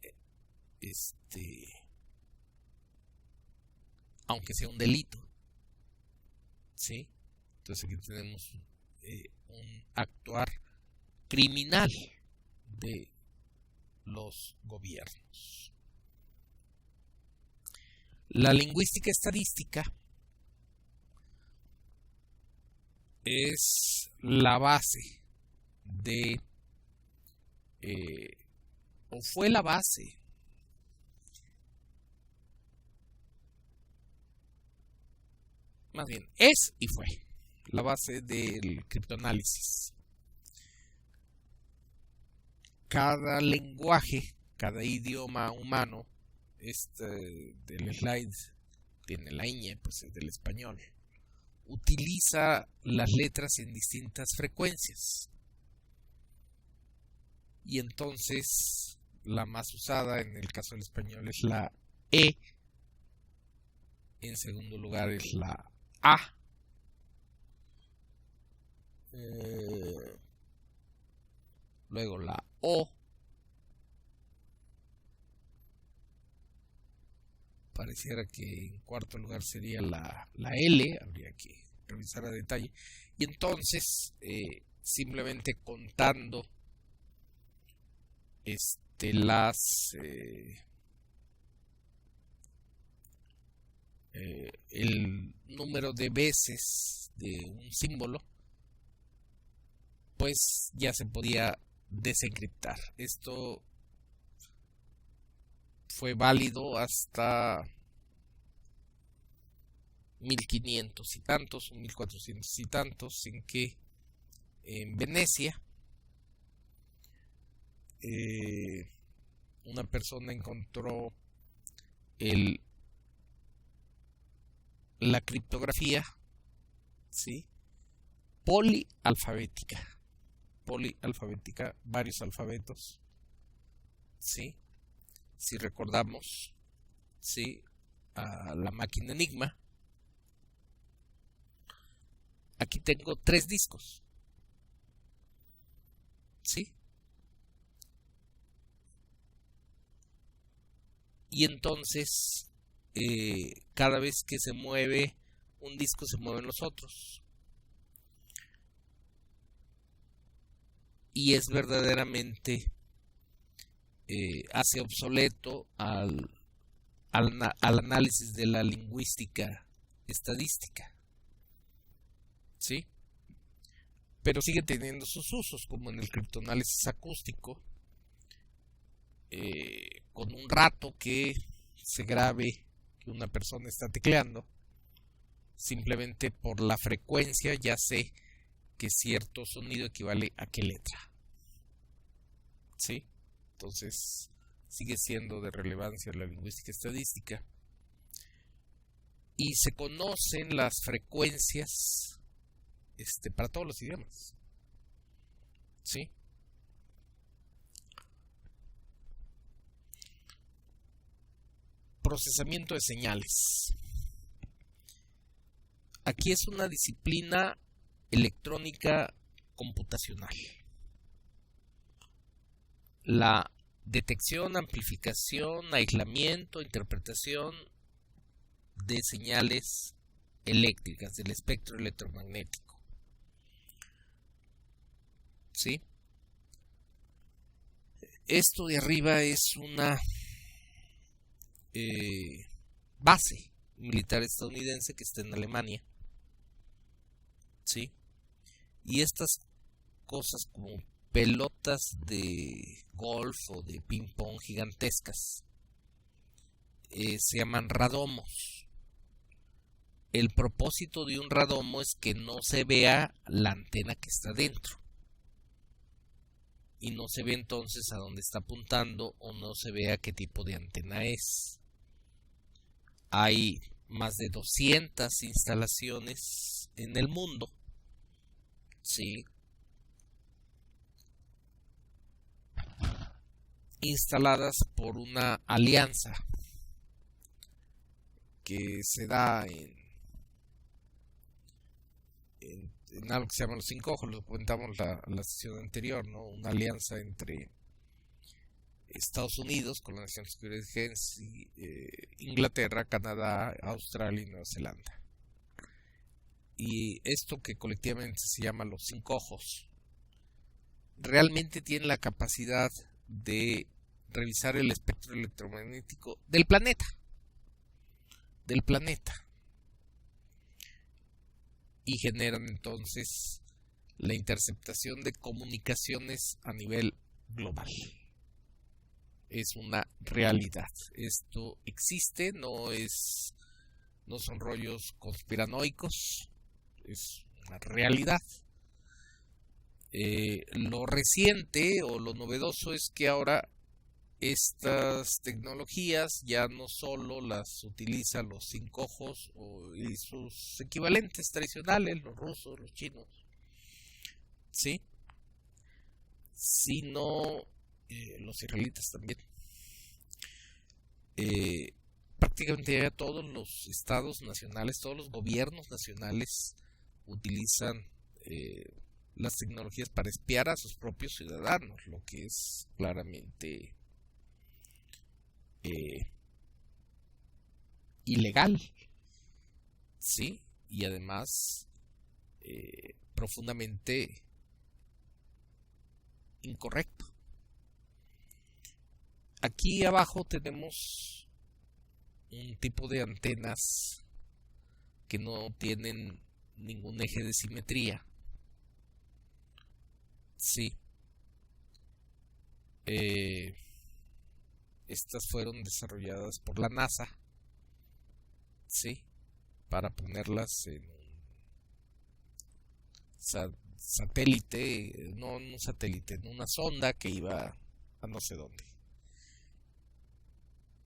sea un delito, ¿sí? Entonces aquí tenemos un actuar criminal de los gobiernos. La lingüística estadística es la base de, o fue la base más bien, es y fue la base del criptoanálisis. Cada lenguaje, cada idioma humano, del slide tiene la ñ, pues es del español, utiliza las letras en distintas frecuencias. Y entonces la más usada en el caso del español es la E, en segundo lugar es la A, luego la O, pareciera que en cuarto lugar sería la L, habría que revisar a detalle, y entonces simplemente contando el número de veces de un símbolo, pues ya se podía desencriptar. Esto fue válido hasta 1500 y tantos, 1400 y tantos, en que en Venecia una persona encontró la criptografía, ¿sí?, polialfabética, varios alfabetos, ¿sí? Si recordamos, ¿sí?, a la máquina Enigma, aquí tengo 3 discos, ¿sí? Y entonces, cada vez que se mueve un disco, se mueven los otros. Y es verdaderamente, hace obsoleto al análisis de la lingüística estadística, ¿sí? Pero sigue teniendo sus usos, como en el criptoanálisis acústico, con un rato que se grabe que una persona está tecleando, simplemente por la frecuencia ya sé que cierto sonido equivale a qué letra, ¿sí? Entonces sigue siendo de relevancia la lingüística estadística, y se conocen las frecuencias para todos los idiomas, ¿sí? Procesamiento de señales. Aquí es una disciplina electrónica computacional. La detección, amplificación, aislamiento, interpretación de señales eléctricas del espectro electromagnético, ¿sí? Esto de arriba es una base militar estadounidense que está en Alemania, ¿sí? Y estas cosas como pelotas de golf o de ping pong gigantescas se llaman radomos. El propósito de un radomo es que no se vea la antena que está dentro, y no se ve entonces a dónde está apuntando, o no se vea qué tipo de antena es. Hay más de 200 instalaciones en el mundo, ¿sí?, instaladas por una alianza que se da en algo que se llama los 5 ojos. Lo comentamos la sesión anterior, ¿no? Una alianza entre Estados Unidos, con la Nación Estadounidense, Inglaterra, Canadá, Australia y Nueva Zelanda. Y esto que colectivamente se llama los 5 ojos, realmente tiene la capacidad de revisar el espectro electromagnético del planeta, y generan entonces la interceptación de comunicaciones a nivel global. Es una realidad. Esto existe, no son rollos conspiranoicos, es una realidad. Lo reciente o lo novedoso es que ahora estas tecnologías ya no solo las utilizan los 5 ojos y sus equivalentes tradicionales, los rusos, los chinos, ¿sí?, sino los israelitas también. Prácticamente ya todos los estados nacionales, todos los gobiernos nacionales utilizan las tecnologías para espiar a sus propios ciudadanos, lo que es claramente ilegal, ¿sí?, y además profundamente incorrecto. Aquí abajo tenemos un tipo de antenas que no tienen ningún eje de simetría. Sí. Estas fueron desarrolladas por la NASA. Sí. Para ponerlas en satélite, no en un satélite, en una sonda que iba a no sé dónde.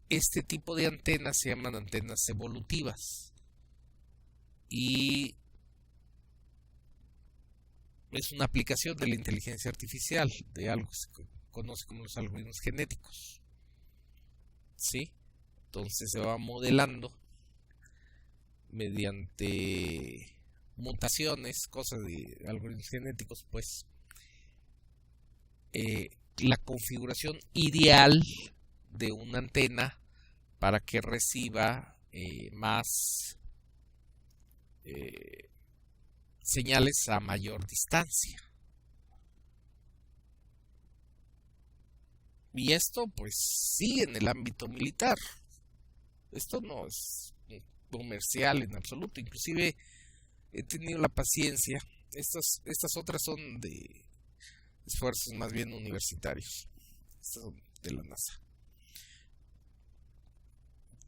Este tipo de antenas se llaman antenas evolutivas y es una aplicación de la inteligencia artificial, de algo que se conoce como los algoritmos genéticos. ¿Sí? Entonces se va modelando mediante mutaciones, cosas de algoritmos genéticos, pues la configuración ideal de una antena para que reciba más señales a mayor distancia. Y esto pues sí en el ámbito militar. Esto no es comercial en absoluto. Inclusive he tenido la paciencia. Estas otras son de esfuerzos más bien universitarios. Estas son de la NASA.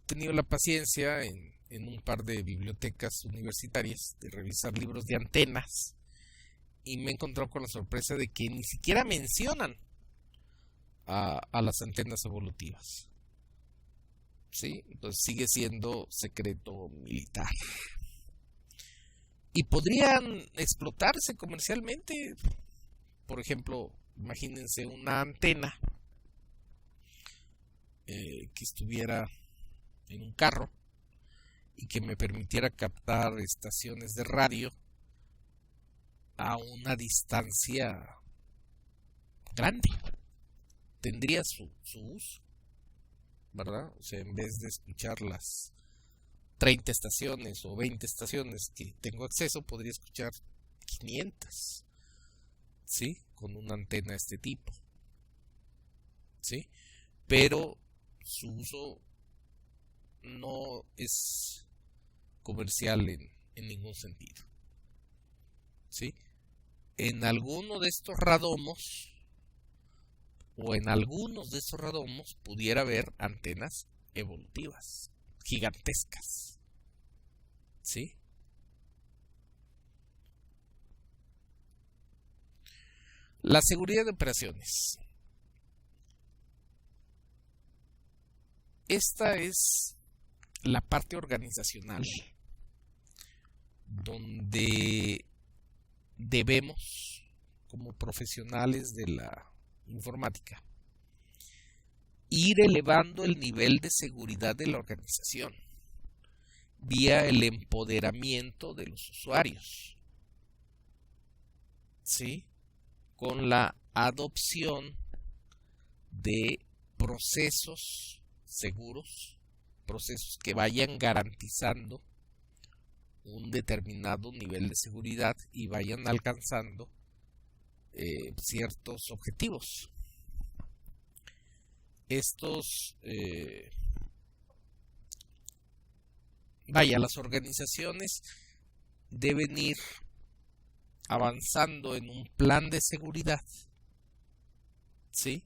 He tenido la paciencia en un par de bibliotecas universitarias de revisar libros de antenas y me he encontrado con la sorpresa de que ni siquiera mencionan a las antenas evolutivas. ¿Sí? Entonces sigue siendo secreto militar. Y podrían explotarse comercialmente. Por ejemplo, imagínense una antena que estuviera en un carro y que me permitiera captar estaciones de radio a una distancia grande. Tendría su uso, ¿verdad? O sea, en vez de escuchar las 30 estaciones o 20 estaciones que tengo acceso, podría escuchar 500, ¿sí? Con una antena de este tipo, ¿sí? Pero su uso no es comercial en ningún sentido, ¿sí? En alguno de estos radomos o en algunos de esos radomos pudiera haber antenas evolutivas gigantescas, ¿sí? La seguridad de operaciones. Esta es la parte organizacional donde debemos, como profesionales de la informática, ir elevando el nivel de seguridad de la organización vía el empoderamiento de los usuarios, ¿sí? Con la adopción de procesos seguros, procesos que vayan garantizando un determinado nivel de seguridad y vayan alcanzando ciertos objetivos. Estos las organizaciones deben ir avanzando en un plan de seguridad, ¿sí?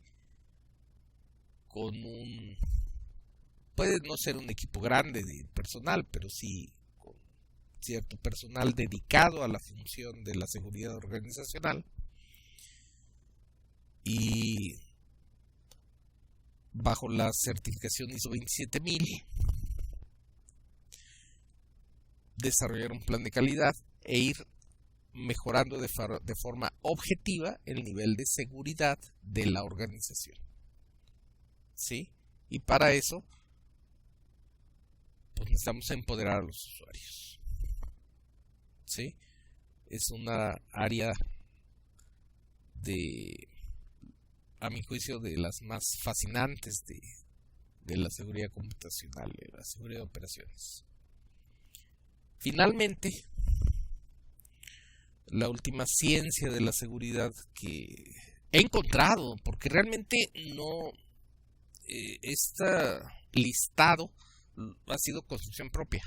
Puede no ser un equipo grande de personal, pero sí con cierto personal dedicado a la función de la seguridad organizacional y bajo la certificación ISO 27000 desarrollar un plan de calidad e ir mejorando de forma objetiva el nivel de seguridad de la organización, ¿sí? Y para eso pues necesitamos empoderar a los usuarios, ¿sí? Es una área a mi juicio, de las más fascinantes de la seguridad computacional, de la seguridad de operaciones. Finalmente, la última ciencia de la seguridad que He encontrado, porque realmente no, este listado ha sido construcción propia,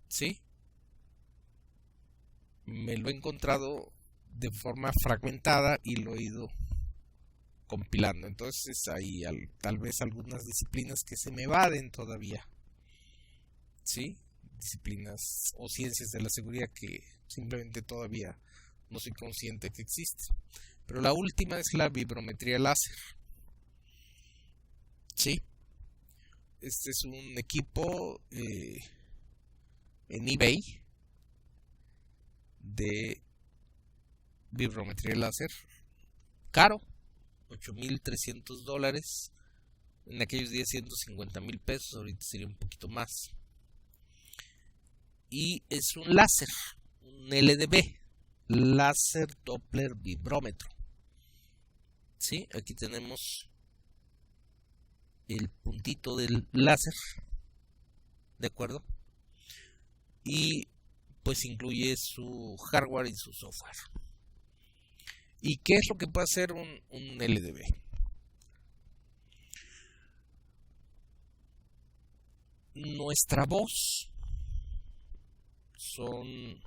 ¿sí? Me lo he encontrado de forma fragmentada y lo he ido compilando. Entonces hay tal vez algunas disciplinas que se me evaden todavía, ¿sí? Disciplinas o ciencias de la seguridad que simplemente todavía no soy consciente que existen. Pero la última es la vibrometría láser, ¿sí? Este es un equipo en eBay de vibrometría láser, caro, $8,300. En aquellos días 150,000 pesos, ahorita sería un poquito más. Y es un láser, un LDV, láser Doppler vibrómetro. ¿Sí? Aquí tenemos el puntito del láser, ¿de acuerdo? Y pues incluye su hardware y su software. ¿Y qué es lo que puede hacer un LDV? Nuestra voz son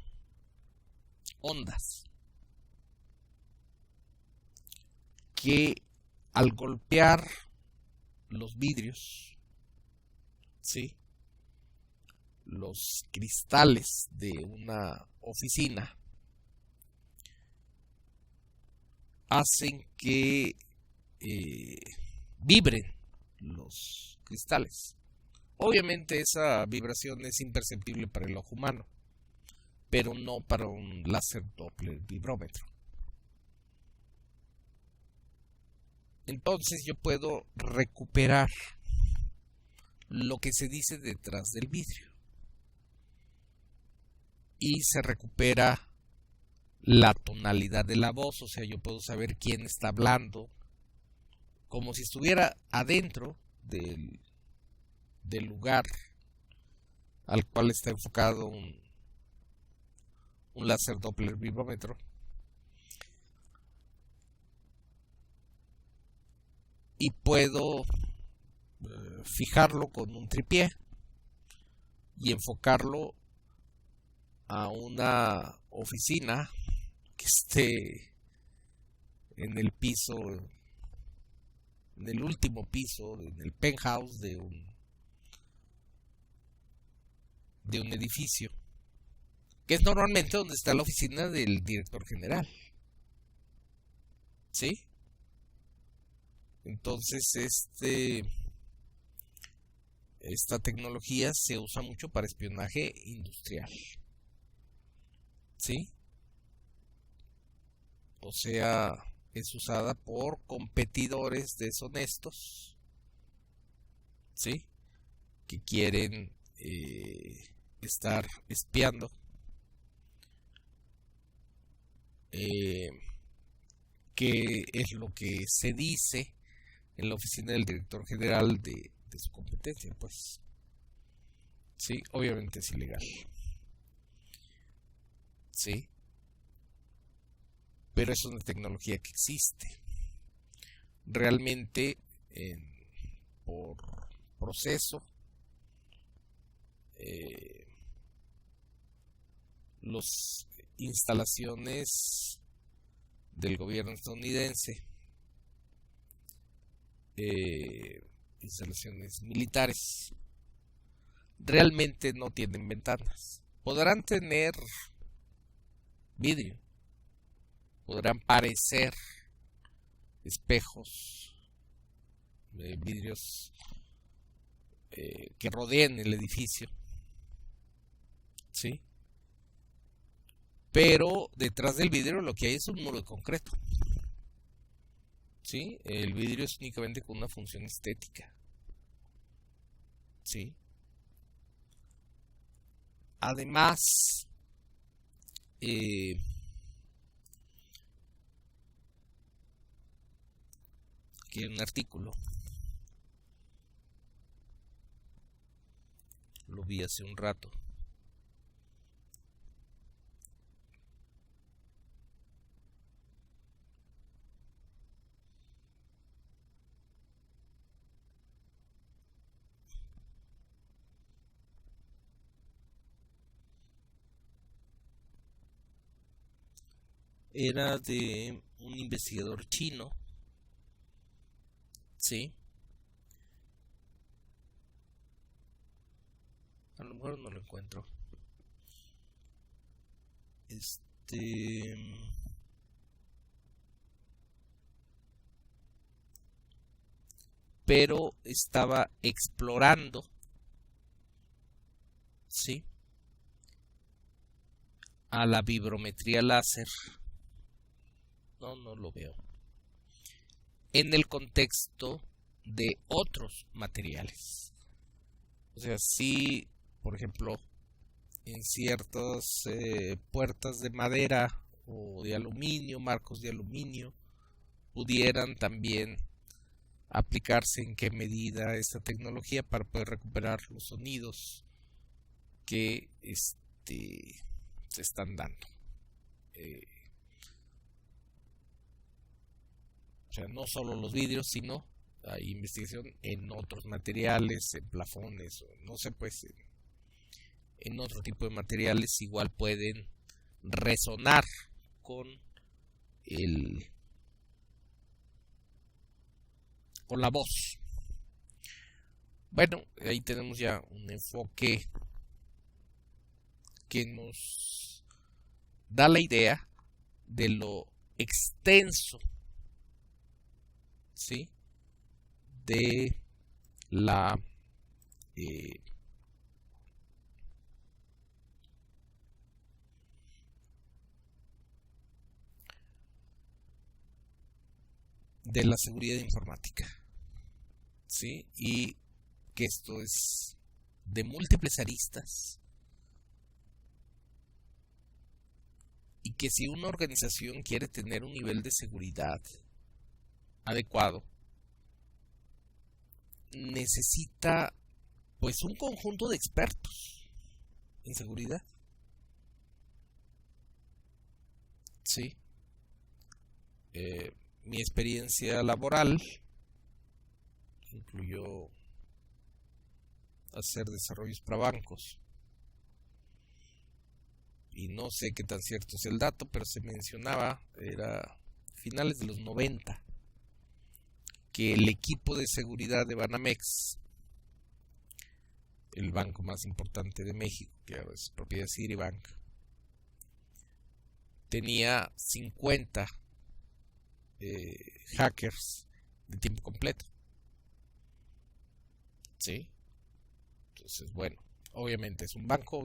ondas que al golpear los vidrios, ¿sí?, los cristales de una oficina, hacen que vibren los cristales. Obviamente esa vibración es imperceptible para el ojo humano, pero no para un láser Doppler vibrómetro. Entonces yo puedo recuperar lo que se dice detrás del vidrio. Y se recupera la tonalidad de la voz, o sea, yo puedo saber quién está hablando, como si estuviera adentro del lugar al cual está enfocado un láser Doppler vibrómetro. Y puedo fijarlo con un tripié y enfocarlo a una oficina que esté en el piso, en el último piso, en el penthouse de un edificio, que es normalmente donde está la oficina del director general, ¿sí? Entonces esta tecnología se usa mucho para espionaje industrial, ¿sí? O sea, es usada por competidores deshonestos, ¿sí?, que quieren estar espiando qué es lo que se dice en la oficina del director general de su competencia, pues. Sí, obviamente es ilegal. Sí. Pero es una tecnología que existe. Realmente, por proceso, las instalaciones del gobierno estadounidense, instalaciones militares, realmente no tienen ventanas. Podrán tener vidrio, podrán parecer espejos, vidrios que rodeen el edificio, ¿sí? Pero detrás del vidrio lo que hay es un muro de concreto, ¿sí? El vidrio es únicamente con una función estética, ¿sí? Además, aquí hay un artículo, lo vi hace un rato, era de un investigador chino, ¿sí? A lo mejor no lo encuentro. Pero estaba explorando, ¿sí?, a la vibrometría láser. No lo veo. En el contexto de otros materiales. O sea, si, por ejemplo, en ciertas puertas de madera o de aluminio, marcos de aluminio, pudieran también aplicarse en qué medida esta tecnología para poder recuperar los sonidos que se están dando. O sea, no solo los vidrios, sino hay investigación en otros materiales, en plafones, o no sé, pues en otro tipo de materiales igual pueden resonar con con la voz. Bueno, ahí tenemos ya un enfoque que nos da la idea de lo extenso, ¿sí?, de la seguridad informática, ¿sí? Y que esto es de múltiples aristas, y que si una organización quiere tener un nivel de seguridad adecuado, necesita pues un conjunto de expertos en seguridad, ¿sí? Mi experiencia laboral incluyó hacer desarrollos para bancos, y no sé qué tan cierto es el dato, pero se mencionaba, era finales de los 90, que el equipo de seguridad de Banamex, el banco más importante de México, que ahora es propiedad de Citibank, tenía 50 hackers de tiempo completo, ¿sí? Entonces, bueno, obviamente es un banco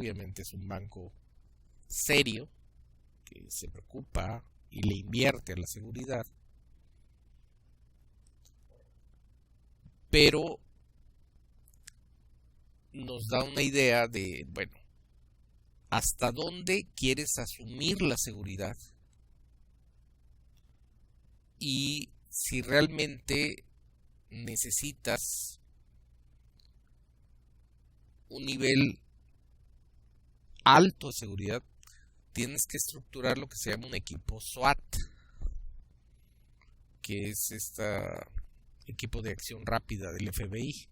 serio, que se preocupa y le invierte a la seguridad, pero nos da una idea de, bueno, hasta dónde quieres asumir la seguridad y si realmente necesitas un nivel alto de seguridad. Tienes que estructurar lo que se llama un equipo SWAT, que es equipo de acción rápida del FBI.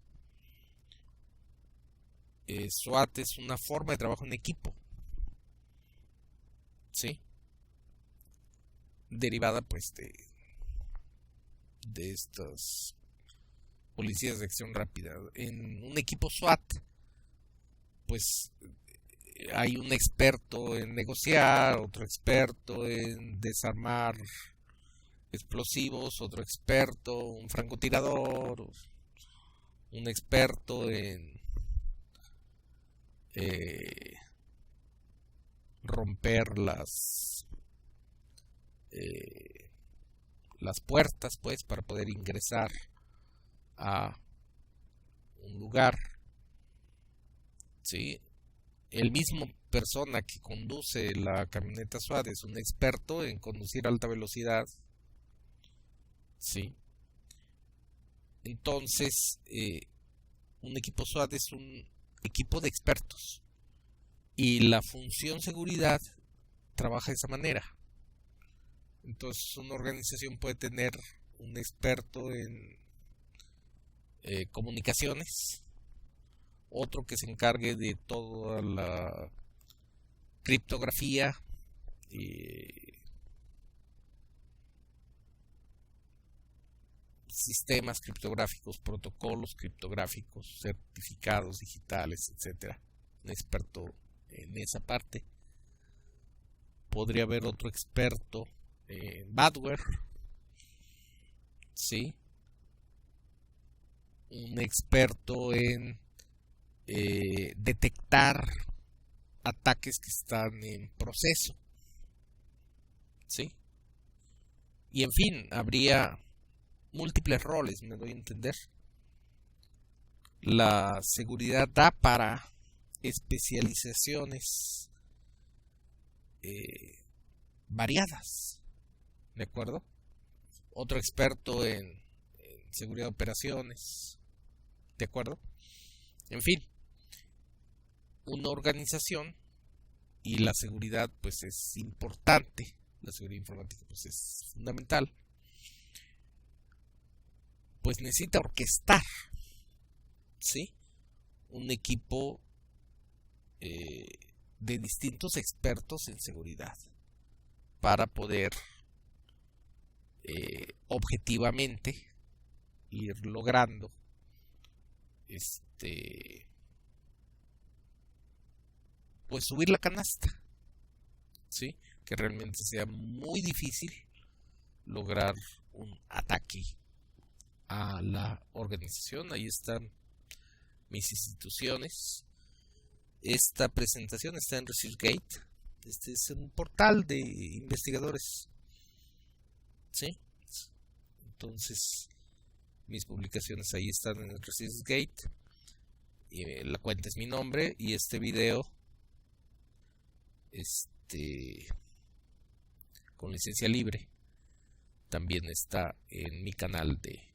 SWAT es una forma de trabajo en equipo, ¿sí?, derivada pues de estas policías de acción rápida. En un equipo SWAT pues hay un experto en negociar, otro experto en desarmar explosivos, otro experto, un francotirador, un experto en romper las puertas, pues, para poder ingresar a un lugar, ¿sí? El mismo persona que conduce la camioneta SWAT es un experto en conducir a alta velocidad, ¿sí? Entonces, un equipo SWAT es un equipo de expertos, y la función seguridad trabaja de esa manera. Entonces, una organización puede tener un experto en comunicaciones, otro que se encargue de toda la criptografía, sistemas criptográficos, protocolos criptográficos, certificados digitales, etcétera. Un experto en esa parte. Podría haber otro experto en badware, ¿sí? Un experto en detectar ataques que están en proceso, ¿sí? Y en fin, habría múltiples roles, me doy a entender. La seguridad da para especializaciones variadas, ¿de acuerdo? Otro experto en seguridad de operaciones, ¿de acuerdo? En fin, una organización, y la seguridad pues es importante, la seguridad informática pues es fundamental, pues necesita orquestar, ¿sí? Un equipo de distintos expertos en seguridad para poder objetivamente ir logrando pues subir la canasta, ¿sí? Que realmente sea muy difícil lograr un ataque a la organización. Ahí están mis instituciones. Esta presentación está en ResearchGate. Este es un portal de investigadores, ¿sí? Entonces, mis publicaciones ahí están en ResearchGate. La cuenta es mi nombre. Y este video, con licencia libre, también está en mi canal de